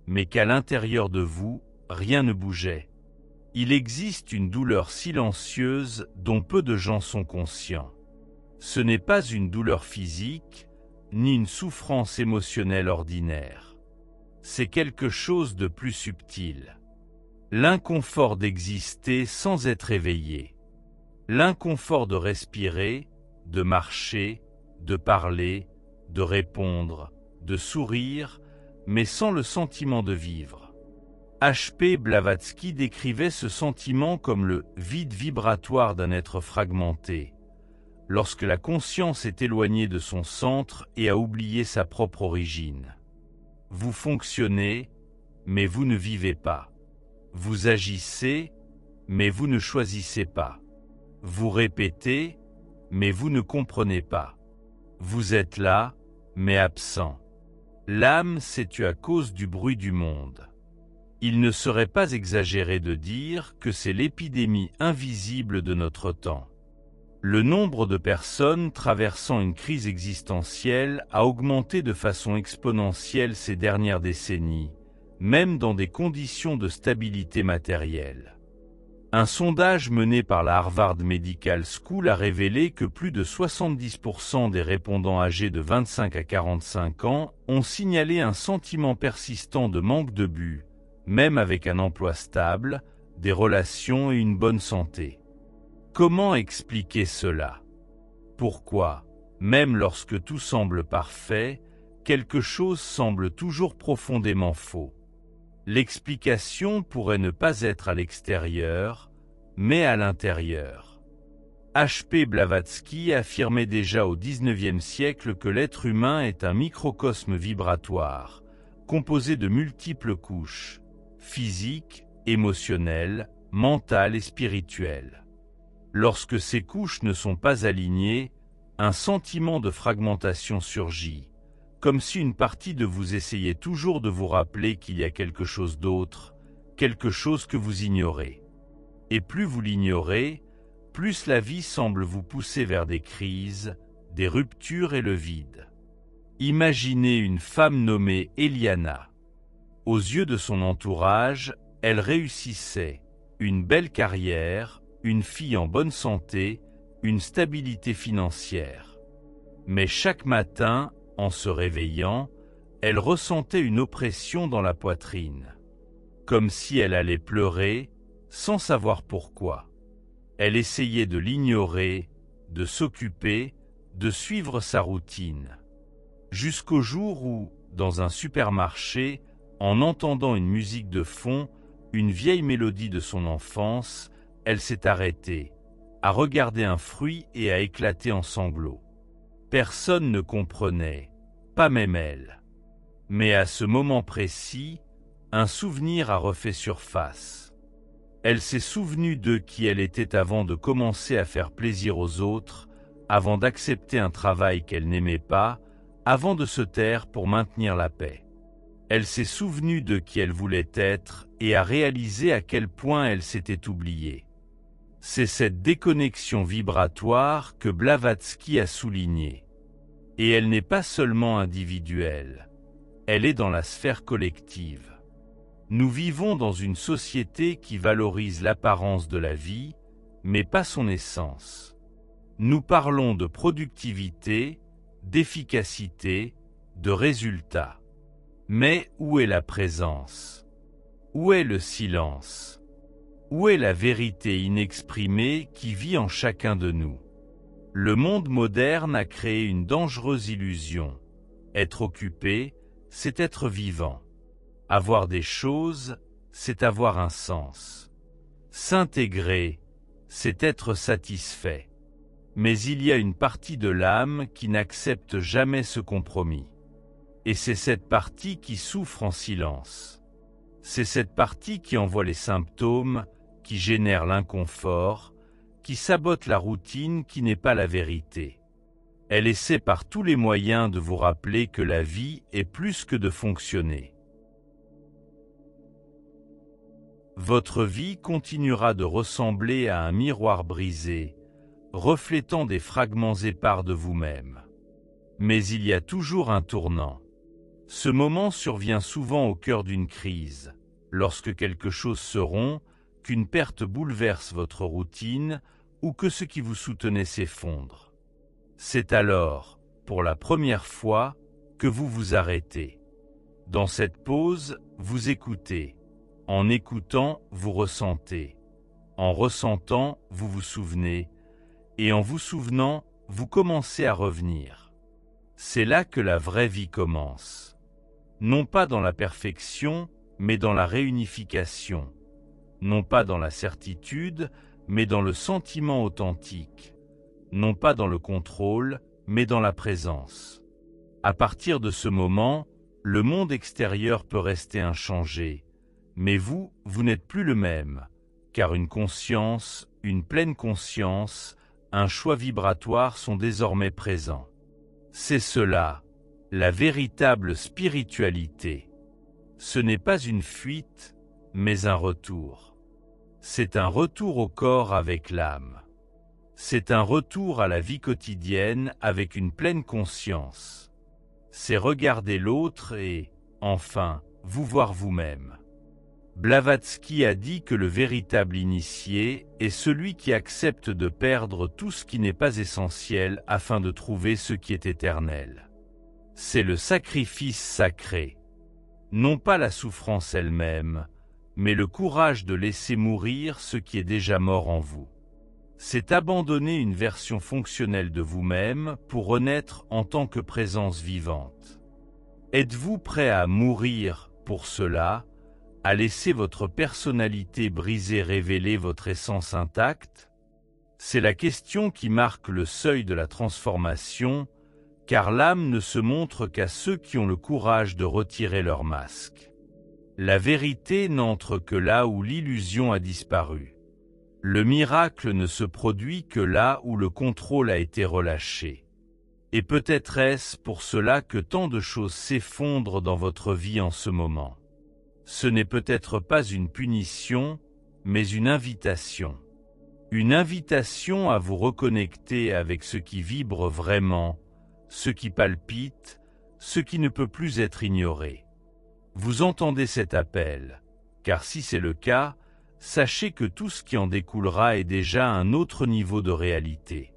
mais qu'à l'intérieur de vous, rien ne bougeait. Il existe une douleur silencieuse dont peu de gens sont conscients. Ce n'est pas une douleur physique, ni une souffrance émotionnelle ordinaire. C'est quelque chose de plus subtil. L'inconfort d'exister sans être éveillé. L'inconfort de respirer, de marcher, de parler, de répondre, de sourire, mais sans le sentiment de vivre. H.P. Blavatsky décrivait ce sentiment comme le vide vibratoire d'un être fragmenté, lorsque la conscience est éloignée de son centre et a oublié sa propre origine. Vous fonctionnez, mais vous ne vivez pas. Vous agissez, mais vous ne choisissez pas. Vous répétez, mais vous ne comprenez pas. Vous êtes là, mais absent. L'âme s'est tue à cause du bruit du monde. Il ne serait pas exagéré de dire que c'est l'épidémie invisible de notre temps. Le nombre de personnes traversant une crise existentielle a augmenté de façon exponentielle ces dernières décennies, même dans des conditions de stabilité matérielle. Un sondage mené par la Harvard Medical School a révélé que plus de 70% des répondants âgés de 25 à 45 ans ont signalé un sentiment persistant de manque de but, même avec un emploi stable, des relations et une bonne santé. Comment expliquer cela? Pourquoi, même lorsque tout semble parfait, quelque chose semble toujours profondément faux? L'explication pourrait ne pas être à l'extérieur, mais à l'intérieur. H.P. Blavatsky affirmait déjà au XIXe siècle que l'être humain est un microcosme vibratoire, composé de multiples couches, physiques, émotionnelles, mentales et spirituelles. Lorsque ces couches ne sont pas alignées, un sentiment de fragmentation surgit, comme si une partie de vous essayait toujours de vous rappeler qu'il y a quelque chose d'autre, quelque chose que vous ignorez. Et plus vous l'ignorez, plus la vie semble vous pousser vers des crises, des ruptures et le vide. Imaginez une femme nommée Eliana. Aux yeux de son entourage, elle réussissait, une belle carrière, une fille en bonne santé, une stabilité financière. Mais chaque matin, en se réveillant, elle ressentait une oppression dans la poitrine, comme si elle allait pleurer, sans savoir pourquoi. Elle essayait de l'ignorer, de s'occuper, de suivre sa routine. Jusqu'au jour où, dans un supermarché, en entendant une musique de fond, une vieille mélodie de son enfance, elle s'est arrêtée, a regardé un fruit et a éclaté en sanglots. Personne ne comprenait, pas même elle. Mais à ce moment précis, un souvenir a refait surface. Elle s'est souvenue de qui elle était avant de commencer à faire plaisir aux autres, avant d'accepter un travail qu'elle n'aimait pas, avant de se taire pour maintenir la paix. Elle s'est souvenue de qui elle voulait être et a réalisé à quel point elle s'était oubliée. C'est cette déconnexion vibratoire que Blavatsky a soulignée. Et elle n'est pas seulement individuelle, elle est dans la sphère collective. Nous vivons dans une société qui valorise l'apparence de la vie, mais pas son essence. Nous parlons de productivité, d'efficacité, de résultat. Mais où est la présence? Où est le silence? Où est la vérité inexprimée qui vit en chacun de nous? Le monde moderne a créé une dangereuse illusion. Être occupé, c'est être vivant. Avoir des choses, c'est avoir un sens. S'intégrer, c'est être satisfait. Mais il y a une partie de l'âme qui n'accepte jamais ce compromis. Et c'est cette partie qui souffre en silence. C'est cette partie qui envoie les symptômes, qui génère l'inconfort, qui sabote la routine qui n'est pas la vérité. Elle essaie par tous les moyens de vous rappeler que la vie est plus que de fonctionner. Votre vie continuera de ressembler à un miroir brisé, reflétant des fragments épars de vous-même. Mais il y a toujours un tournant. Ce moment survient souvent au cœur d'une crise, lorsque quelque chose se rompt, qu'une perte bouleverse votre routine ou que ce qui vous soutenait s'effondre. C'est alors, pour la première fois, que vous vous arrêtez. Dans cette pause, vous écoutez. En écoutant, vous ressentez. En ressentant, vous vous souvenez. Et en vous souvenant, vous commencez à revenir. C'est là que la vraie vie commence. Non pas dans la perfection, mais dans la réunification. Non pas dans la certitude, mais dans le sentiment authentique. Non pas dans le contrôle, mais dans la présence. À partir de ce moment, le monde extérieur peut rester inchangé, mais vous n'êtes plus le même, car une conscience, une pleine conscience, un choix vibratoire sont désormais présents. C'est cela, la véritable spiritualité. Ce n'est pas une fuite, mais un retour. C'est un retour au corps avec l'âme. C'est un retour à la vie quotidienne avec une pleine conscience. C'est regarder l'autre et, enfin, vous voir vous-même. Blavatsky a dit que le véritable initié est celui qui accepte de perdre tout ce qui n'est pas essentiel afin de trouver ce qui est éternel. C'est le sacrifice sacré. Non pas la souffrance elle-même, mais le courage de laisser mourir ce qui est déjà mort en vous. C'est abandonner une version fonctionnelle de vous-même pour renaître en tant que présence vivante. Êtes-vous prêt à mourir pour cela, à laisser votre personnalité brisée révéler votre essence intacte? C'est la question qui marque le seuil de la transformation, car l'âme ne se montre qu'à ceux qui ont le courage de retirer leur masque. La vérité n'entre que là où l'illusion a disparu. Le miracle ne se produit que là où le contrôle a été relâché. Et peut-être est-ce pour cela que tant de choses s'effondrent dans votre vie en ce moment. Ce n'est peut-être pas une punition, mais une invitation. Une invitation à vous reconnecter avec ce qui vibre vraiment, ce qui palpite, ce qui ne peut plus être ignoré. Vous entendez cet appel, car si c'est le cas, sachez que tout ce qui en découlera est déjà un autre niveau de réalité.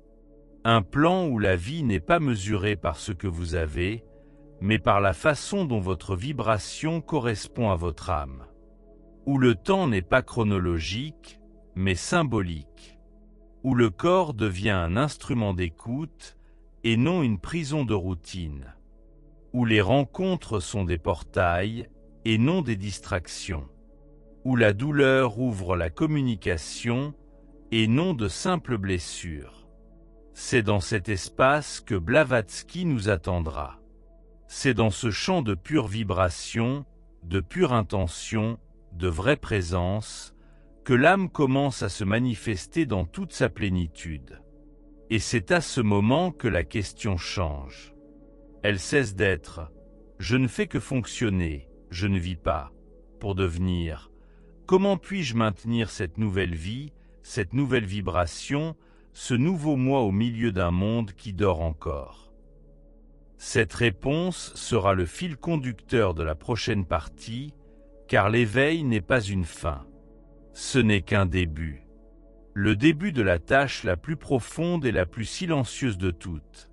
Un plan où la vie n'est pas mesurée par ce que vous avez, mais par la façon dont votre vibration correspond à votre âme. Où le temps n'est pas chronologique, mais symbolique. Où le corps devient un instrument d'écoute et non une prison de routine. Où les rencontres sont des portails et non des distractions. Où la douleur ouvre la communication et non de simples blessures. C'est dans cet espace que Blavatsky nous attendra. C'est dans ce champ de pure vibration, de pure intention, de vraie présence, que l'âme commence à se manifester dans toute sa plénitude. Et c'est à ce moment que la question change. Elle cesse d'être « je ne fais que fonctionner, je ne vis pas », pour devenir « comment puis-je maintenir cette nouvelle vie, cette nouvelle vibration, ce nouveau moi au milieu d'un monde qui dort encore ?» Cette réponse sera le fil conducteur de la prochaine partie, car l'éveil n'est pas une fin. Ce n'est qu'un début. Le début de la tâche la plus profonde et la plus silencieuse de toutes.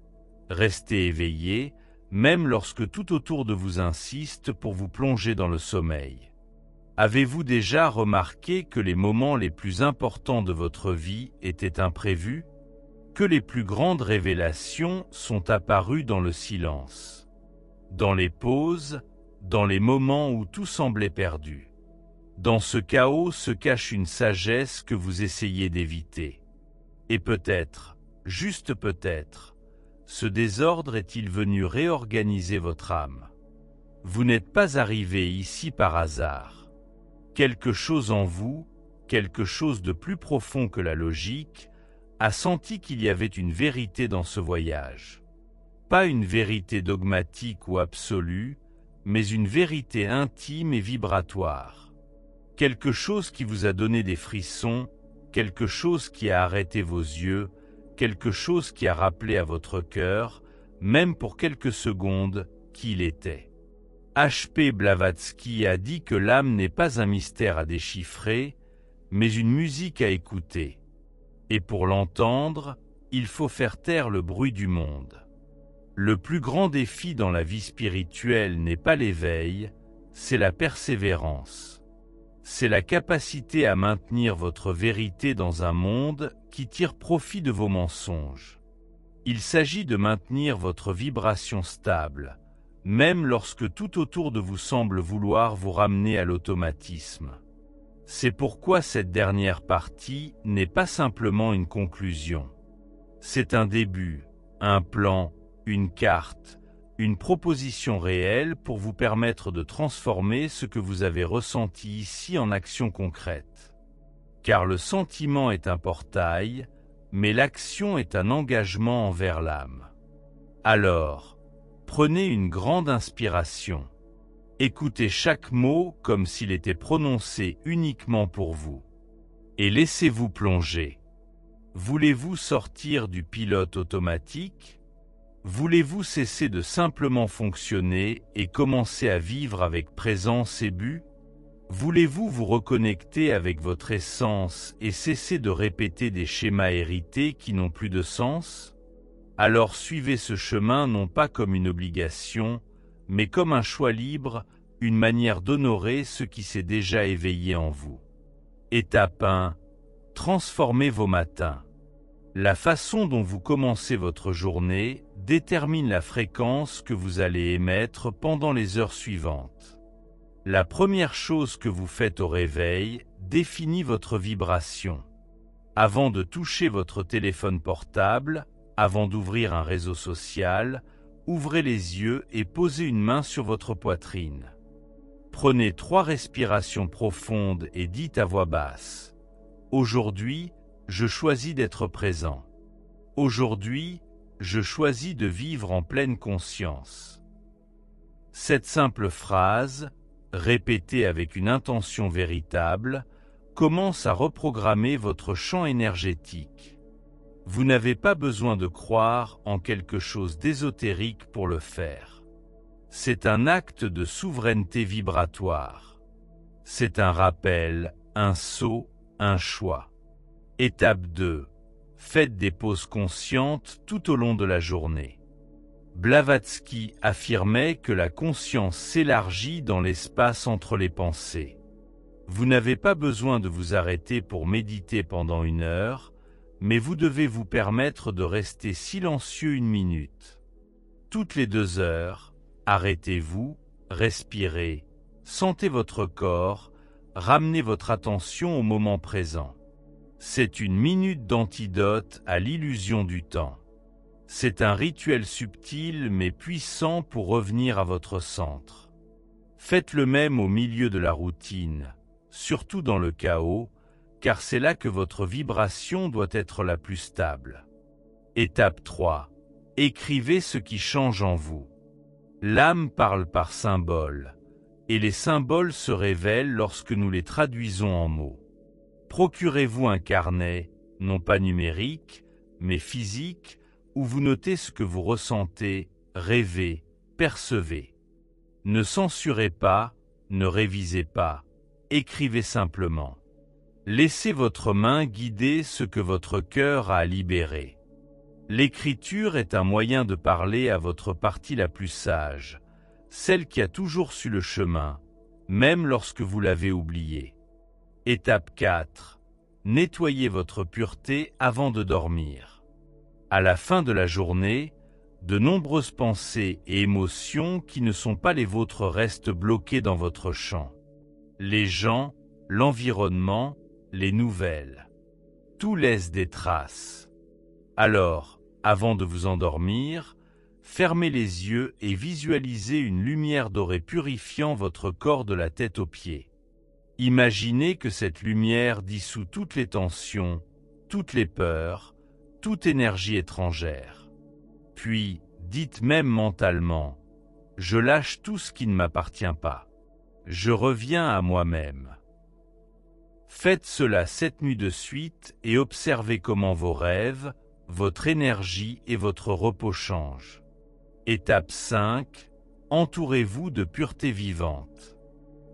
Restez éveillé, même lorsque tout autour de vous insiste pour vous plonger dans le sommeil. Avez-vous déjà remarqué que les moments les plus importants de votre vie étaient imprévus? Que les plus grandes révélations sont apparues dans le silence, dans les pauses, dans les moments où tout semblait perdu. Dans ce chaos se cache une sagesse que vous essayez d'éviter. Et peut-être, juste peut-être, ce désordre est-il venu réorganiser votre âme. Vous n'êtes pas arrivé ici par hasard. Quelque chose en vous, quelque chose de plus profond que la logique, a senti qu'il y avait une vérité dans ce voyage. Pas une vérité dogmatique ou absolue, mais une vérité intime et vibratoire. Quelque chose qui vous a donné des frissons, quelque chose qui a arrêté vos yeux, quelque chose qui a rappelé à votre cœur, même pour quelques secondes, qui il était. H.P. Blavatsky a dit que l'âme n'est pas un mystère à déchiffrer, mais une musique à écouter. Et pour l'entendre, il faut faire taire le bruit du monde. Le plus grand défi dans la vie spirituelle n'est pas l'éveil, c'est la persévérance. C'est la capacité à maintenir votre vérité dans un monde qui tire profit de vos mensonges. Il s'agit de maintenir votre vibration stable, même lorsque tout autour de vous semble vouloir vous ramener à l'automatisme. C'est pourquoi cette dernière partie n'est pas simplement une conclusion. C'est un début, un plan, une carte, une proposition réelle pour vous permettre de transformer ce que vous avez ressenti ici en action concrète. Car le sentiment est un portail, mais l'action est un engagement envers l'âme. Alors, prenez une grande inspiration. Écoutez chaque mot comme s'il était prononcé uniquement pour vous. Et laissez-vous plonger. Voulez-vous sortir du pilote automatique? Voulez-vous cesser de simplement fonctionner et commencer à vivre avec présence et but? Voulez-vous vous reconnecter avec votre essence et cesser de répéter des schémas hérités qui n'ont plus de sens? Alors suivez ce chemin non pas comme une obligation, mais comme un choix libre, une manière d'honorer ce qui s'est déjà éveillé en vous. Étape 1. Transformez vos matins. La façon dont vous commencez votre journée détermine la fréquence que vous allez émettre pendant les heures suivantes. La première chose que vous faites au réveil définit votre vibration. Avant de toucher votre téléphone portable, avant d'ouvrir un réseau social, ouvrez les yeux et posez une main sur votre poitrine. Prenez 3 respirations profondes et dites à voix basse. Aujourd'hui, je choisis d'être présent. Aujourd'hui, je choisis de vivre en pleine conscience. Cette simple phrase, répétée avec une intention véritable, commence à reprogrammer votre champ énergétique. Vous n'avez pas besoin de croire en quelque chose d'ésotérique pour le faire. C'est un acte de souveraineté vibratoire. C'est un rappel, un saut, un choix. Étape 2. Faites des pauses conscientes tout au long de la journée. Blavatsky affirmait que la conscience s'élargit dans l'espace entre les pensées. Vous n'avez pas besoin de vous arrêter pour méditer pendant 1 heure, mais vous devez vous permettre de rester silencieux 1 minute. Toutes les 2 heures, arrêtez-vous, respirez, sentez votre corps, ramenez votre attention au moment présent. C'est 1 minute d'antidote à l'illusion du temps. C'est un rituel subtil mais puissant pour revenir à votre centre. Faites le même au milieu de la routine, surtout dans le chaos, car c'est là que votre vibration doit être la plus stable. Étape 3. Écrivez ce qui change en vous. L'âme parle par symboles, et les symboles se révèlent lorsque nous les traduisons en mots. Procurez-vous un carnet, non pas numérique, mais physique, où vous notez ce que vous ressentez, rêvez, percevez. Ne censurez pas, ne révisez pas, écrivez simplement. Laissez votre main guider ce que votre cœur a à libérer. L'écriture est un moyen de parler à votre partie la plus sage, celle qui a toujours su le chemin, même lorsque vous l'avez oublié. Étape 4. Nettoyez votre pureté avant de dormir. À la fin de la journée, de nombreuses pensées et émotions qui ne sont pas les vôtres restent bloquées dans votre champ. Les gens, l'environnement, les nouvelles. Tout laisse des traces. Alors, avant de vous endormir, fermez les yeux et visualisez une lumière dorée purifiant votre corps de la tête aux pieds. Imaginez que cette lumière dissout toutes les tensions, toutes les peurs, toute énergie étrangère. Puis, dites même mentalement, « Je lâche tout ce qui ne m'appartient pas. Je reviens à moi-même. » Faites cela 7 nuits de suite et observez comment vos rêves, votre énergie et votre repos changent. Étape 5. Entourez-vous de pureté vivante.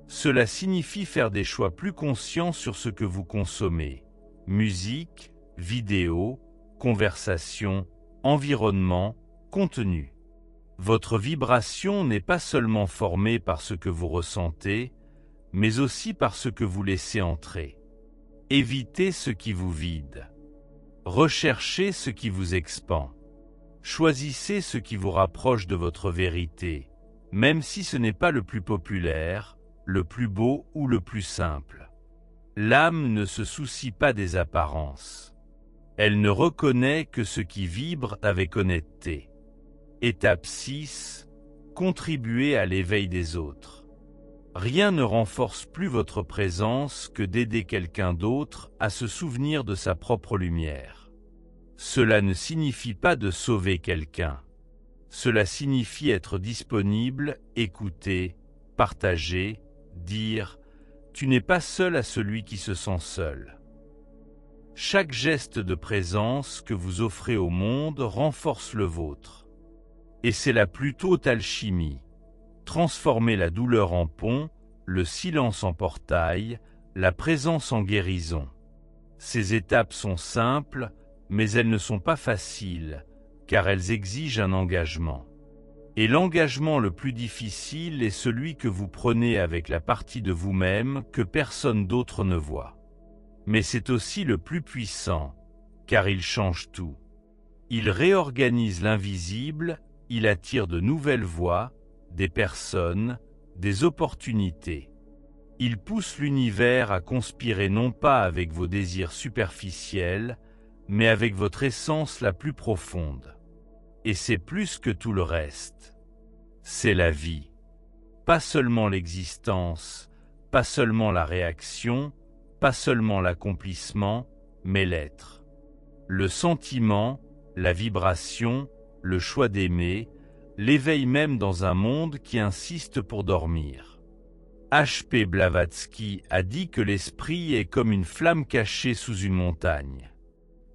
Cela signifie faire des choix plus conscients sur ce que vous consommez. Musique, vidéos, conversations, environnement, contenu. Votre vibration n'est pas seulement formée par ce que vous ressentez, mais aussi par ce que vous laissez entrer. Évitez ce qui vous vide. Recherchez ce qui vous expand. Choisissez ce qui vous rapproche de votre vérité, même si ce n'est pas le plus populaire, le plus beau ou le plus simple. L'âme ne se soucie pas des apparences. Elle ne reconnaît que ce qui vibre avec honnêteté. Étape 6. Contribuez à l'éveil des autres. Rien ne renforce plus votre présence que d'aider quelqu'un d'autre à se souvenir de sa propre lumière. Cela ne signifie pas de sauver quelqu'un. Cela signifie être disponible, écouter, partager, dire « Tu n'es pas seul à celui qui se sent seul ». Chaque geste de présence que vous offrez au monde renforce le vôtre. Et c'est la plus haute alchimie. Transformer la douleur en pont, le silence en portail, la présence en guérison. Ces étapes sont simples, mais elles ne sont pas faciles, car elles exigent un engagement. Et l'engagement le plus difficile est celui que vous prenez avec la partie de vous-même que personne d'autre ne voit. Mais c'est aussi le plus puissant, car il change tout. Il réorganise l'invisible, il attire de nouvelles voix, des personnes, des opportunités. Il pousse l'univers à conspirer non pas avec vos désirs superficiels, mais avec votre essence la plus profonde. Et c'est plus que tout le reste. C'est la vie. Pas seulement l'existence, pas seulement la réaction, pas seulement l'accomplissement, mais l'être. Le sentiment, la vibration, le choix d'aimer, l'éveil même dans un monde qui insiste pour dormir. H.P. Blavatsky a dit que l'esprit est comme une flamme cachée sous une montagne.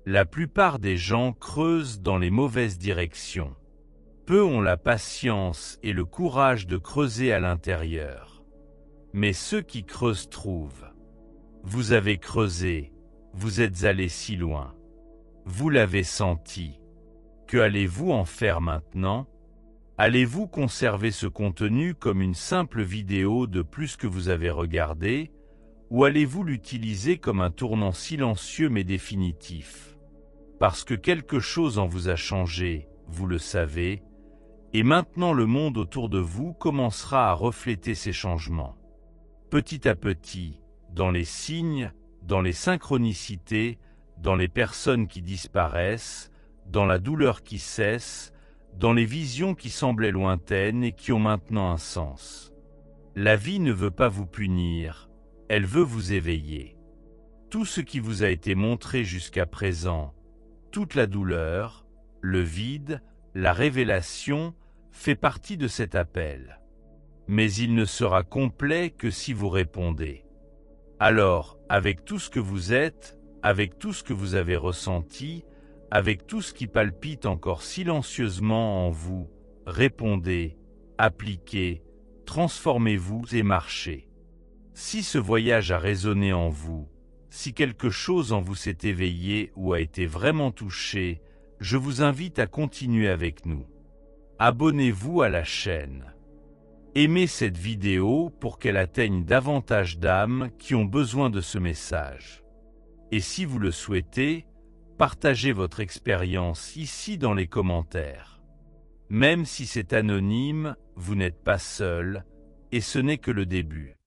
La plupart des gens creusent dans les mauvaises directions. Peu ont la patience et le courage de creuser à l'intérieur. Mais ceux qui creusent trouvent. Vous avez creusé, vous êtes allé si loin. Vous l'avez senti. Que allez-vous en faire maintenant ? Allez-vous conserver ce contenu comme une simple vidéo de plus que vous avez regardé, ou allez-vous l'utiliser comme un tournant silencieux mais définitif ? Parce que quelque chose en vous a changé, vous le savez, et maintenant le monde autour de vous commencera à refléter ces changements. Petit à petit, dans les signes, dans les synchronicités, dans les personnes qui disparaissent, dans la douleur qui cesse, dans les visions qui semblaient lointaines et qui ont maintenant un sens. La vie ne veut pas vous punir, elle veut vous éveiller. Tout ce qui vous a été montré jusqu'à présent, toute la douleur, le vide, la révélation, fait partie de cet appel. Mais il ne sera complet que si vous répondez. Alors, avec tout ce que vous êtes, avec tout ce que vous avez ressenti, avec tout ce qui palpite encore silencieusement en vous, répondez, appliquez, transformez-vous et marchez. Si ce voyage a résonné en vous, Si quelque chose en vous s'est éveillé ou a été vraiment touché, je vous invite à continuer avec nous. Abonnez-vous à la chaîne. Aimez cette vidéo pour qu'elle atteigne davantage d'âmes qui ont besoin de ce message. Et si vous le souhaitez, partagez votre expérience ici dans les commentaires. Même si c'est anonyme, vous n'êtes pas seul, et ce n'est que le début.